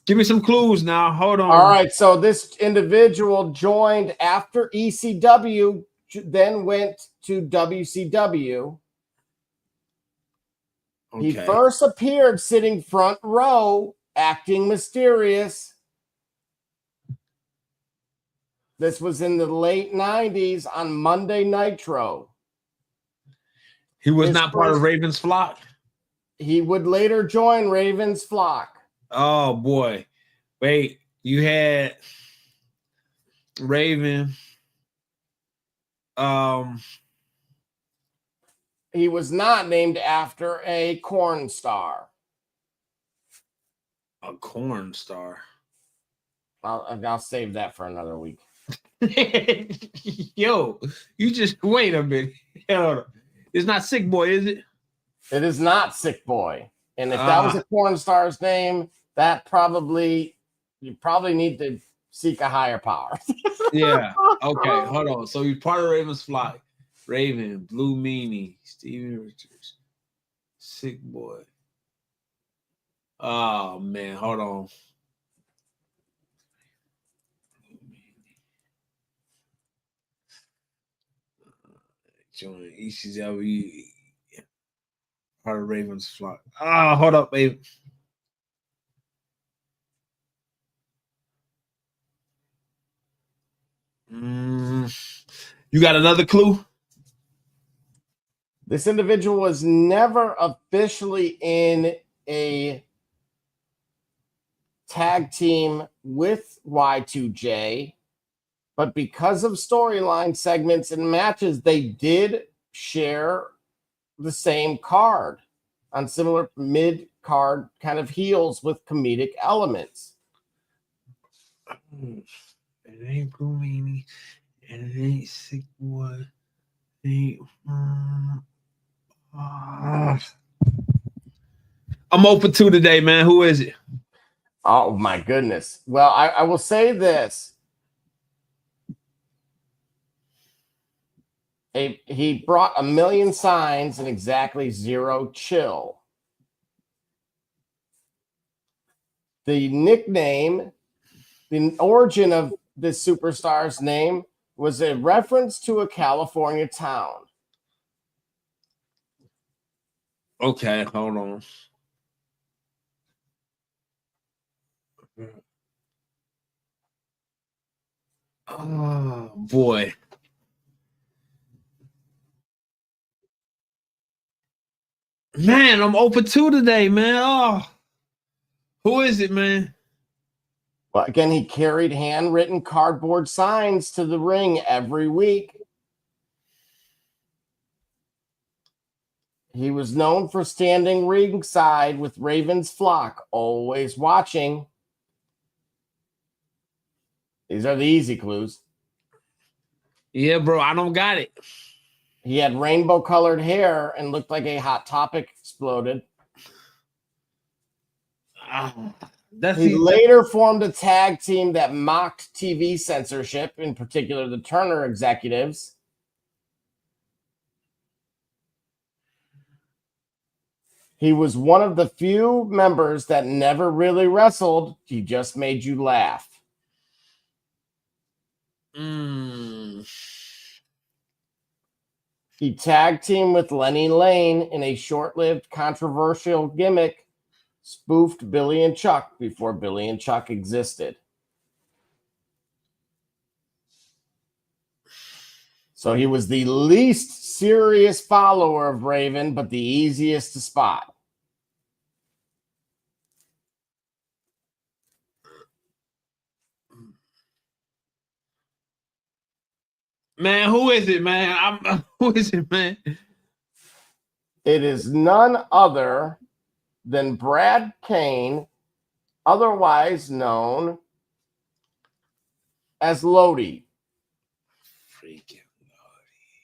Give me some clues now. Hold on. All right. So this individual joined after ECW, then went to WCW. Okay. He first appeared sitting front row, acting mysterious. This was in the late 90s on Monday Nitro. He was not part of Raven's flock? He would later join Raven's flock. Oh, boy. Wait, you had Raven. He was not named after a corn star. A corn star. I'll save that for another week. Yo, you just wait a minute. It's not Sick Boy, is it? It is not Sick Boy. And if that was a corn star's name, you probably need to seek a higher power. Yeah. Okay, hold on. So you're part of Raven's flock. Raven, Blue Meanie, Steven Richards, Sick Boy. Oh man, hold on. Join ECW, part of Raven's flock. Hold up, babe. You got another clue? This individual was never officially in a tag team with Y2J, but because of storyline segments and matches, they did share the same card on similar mid-card kind of heels with comedic elements. It ain't Blue Meanie, and it ain't Sick Boy. It ain't. I'm open to today, man. Who is it? Oh my goodness. Well, I will say this. He brought 1 million signs and exactly 0 chill. The nickname, the origin of this superstar's name was a reference to a California town. Okay, hold on. Oh boy. Man, I'm open to today, man. Oh, who is it, man? Well, again, he carried handwritten cardboard signs to the ring every week. He was known for standing ringside with Raven's flock, always watching. These are the easy clues. Yeah, bro, I don't got it. He had rainbow-colored hair and looked like a Hot Topic exploded. He later formed a tag team that mocked TV censorship, in particular the Turner executives. He was one of the few members that never really wrestled. He just made you laugh. He tag teamed with Lenny Lane in a short-lived controversial gimmick, spoofed Billy and Chuck before Billy and Chuck existed. So he was the least serious follower of Raven, but the easiest to spot. Man, who is it, man? Who is it, man? It is none other than Brad Kane, otherwise known as Lodi. Freaking Lodi.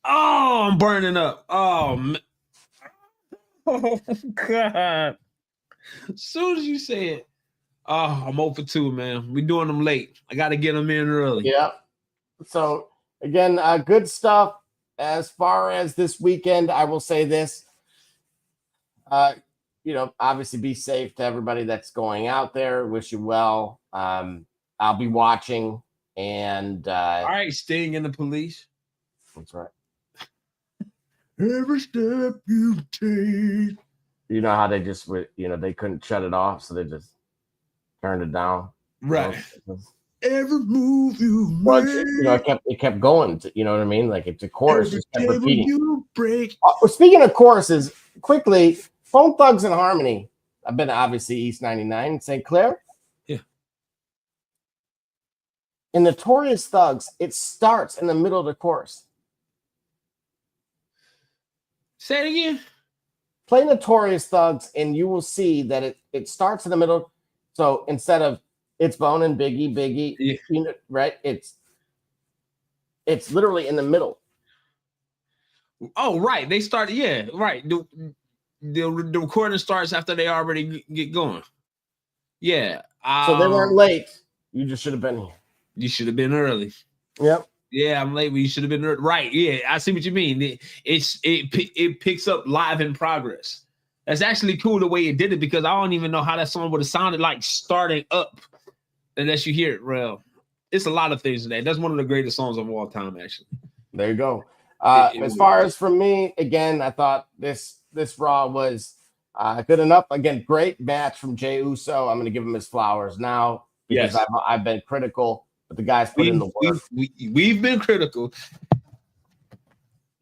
Oh, I'm burning up. Oh, man. Oh, God. As soon as you say it, oh, I'm 0 for 2, man. We doing them late. I got to get them in early. Yeah. So, again, good stuff. As far as this weekend, I will say this. Obviously be safe to everybody that's going out there. Wish you well. I'll be watching. And all right, Sting and the Police. That's right. Every step you take. You know how they just they couldn't shut it off, so they just turned it down. Right. Every move you Well, make. it kept going. You know what I mean? Like it's a chorus, just kept repeating. You break. Speaking of choruses, quickly, Bone Thugs and Harmony. I've been to, obviously, East 99 in St. Clair. Yeah. In Notorious Thugs, it starts in the middle of the chorus. Say it again. Play Notorious Thugs, and you will see that it starts in the middle. So instead of it's Bone and Biggie, yeah. Right? It's literally in the middle. Oh, right. They started, yeah, right. The recording starts after they already get going. Yeah. So they weren't late. You just should have been here. You should have been early. Yep. Yeah, I'm late, but you should have been early. Right. Yeah, I see what you mean. It picks up live in progress. That's actually cool the way it did it, because I don't even know how that song would have sounded like starting up unless you hear it real. It's a lot of things in that. That's one of the greatest songs of all time, actually. There you go. As far as for me, again, I thought this Raw was good enough. Again, great match from Jey Uso. I'm going to give him his flowers now because yes. I've been critical, but the guys put in the work. We've been critical.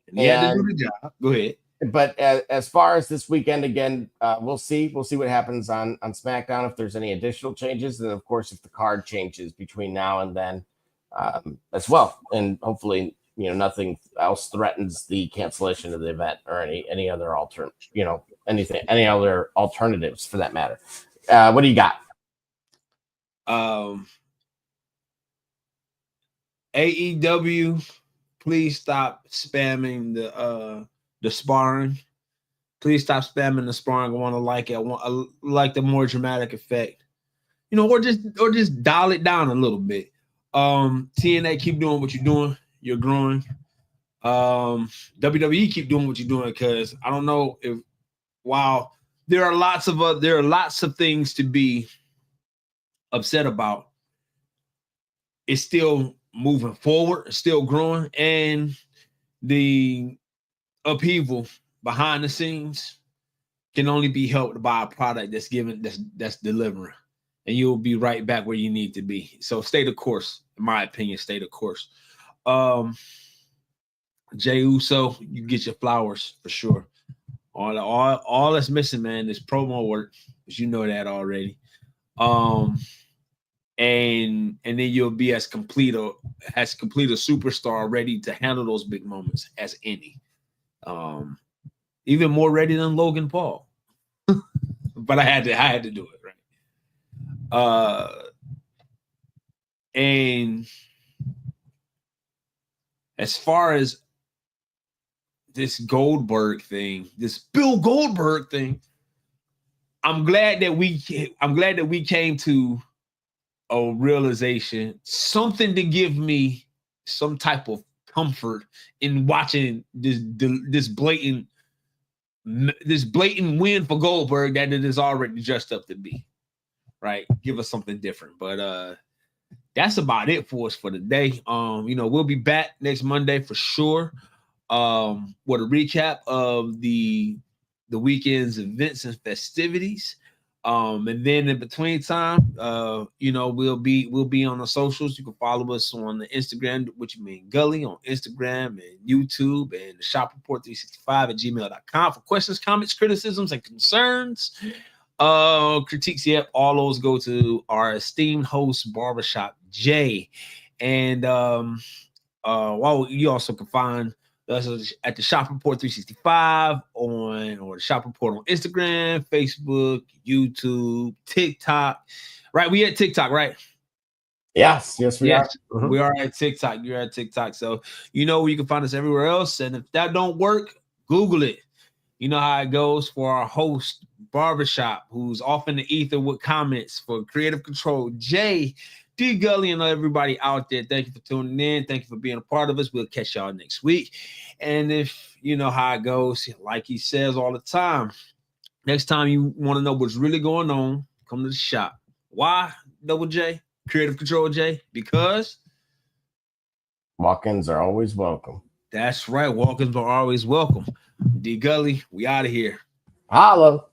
And he had to do the job. Go ahead. But as far as this weekend, again, we'll see. We'll see what happens on SmackDown, if there's any additional changes, and of course, if the card changes between now and then as well. And hopefully, nothing else threatens the cancellation of the event or any other any other alternatives for that matter. What do you got? AEW, please stop spamming the sparring. Please stop spamming the sparring. I want to like it. I like the more dramatic effect, or just dial it down a little bit. TNA, keep doing what you're doing. You're growing. WWE, keep doing what you're doing, because I don't know if while there are lots of things to be upset about, it's still moving forward, it's still growing, and the upheaval behind the scenes can only be helped by a product that's delivering, and you'll be right back where you need to be. So stay the course, in my opinion. Stay the course. Jey Uso, you get your flowers for sure. All that's missing, man, is promo work, because you know that already. And then you'll be as complete a superstar, ready to handle those big moments as any. Even more ready than Logan Paul. But I had to do it, right? And as far as this Goldberg thing, this Bill Goldberg thing, I'm glad that we came to a realization, something to give me some type of comfort in watching this blatant win for Goldberg that it is already dressed up to be, right? Give us something different. But that's about it for us for today. We'll be back next Monday for sure. With a recap of the weekend's events and festivities. And then in between time, we'll be on the socials. You can follow us on the Instagram, which you mean Gully, on Instagram and YouTube, and the Shop Report 365 at gmail.com for questions, comments, criticisms, and concerns. Critiques, all those go to our esteemed host, Barbershop Jay. And well, you also can find us at the Shop Report 365 or the Shop Report on Instagram, Facebook, YouTube, TikTok. Right, we at TikTok, right? Yes, we are. Mm-hmm. We are at TikTok. You're at TikTok. So you know you can find us everywhere else. And if that don't work, Google it. You know how it goes for our host, Barbershop, who's off in the ether with comments for Creative Control, Jay, D Gully, and everybody out there. Thank you for tuning in. Thank you for being a part of us. We'll catch y'all next week. And if you know how it goes, like he says all the time, next time you want to know what's really going on, come to the shop. Why, Double J? Creative Control J? Because walk-ins are always welcome. That's right. Walk-ins are always welcome. D Gully, we out of here. Holla.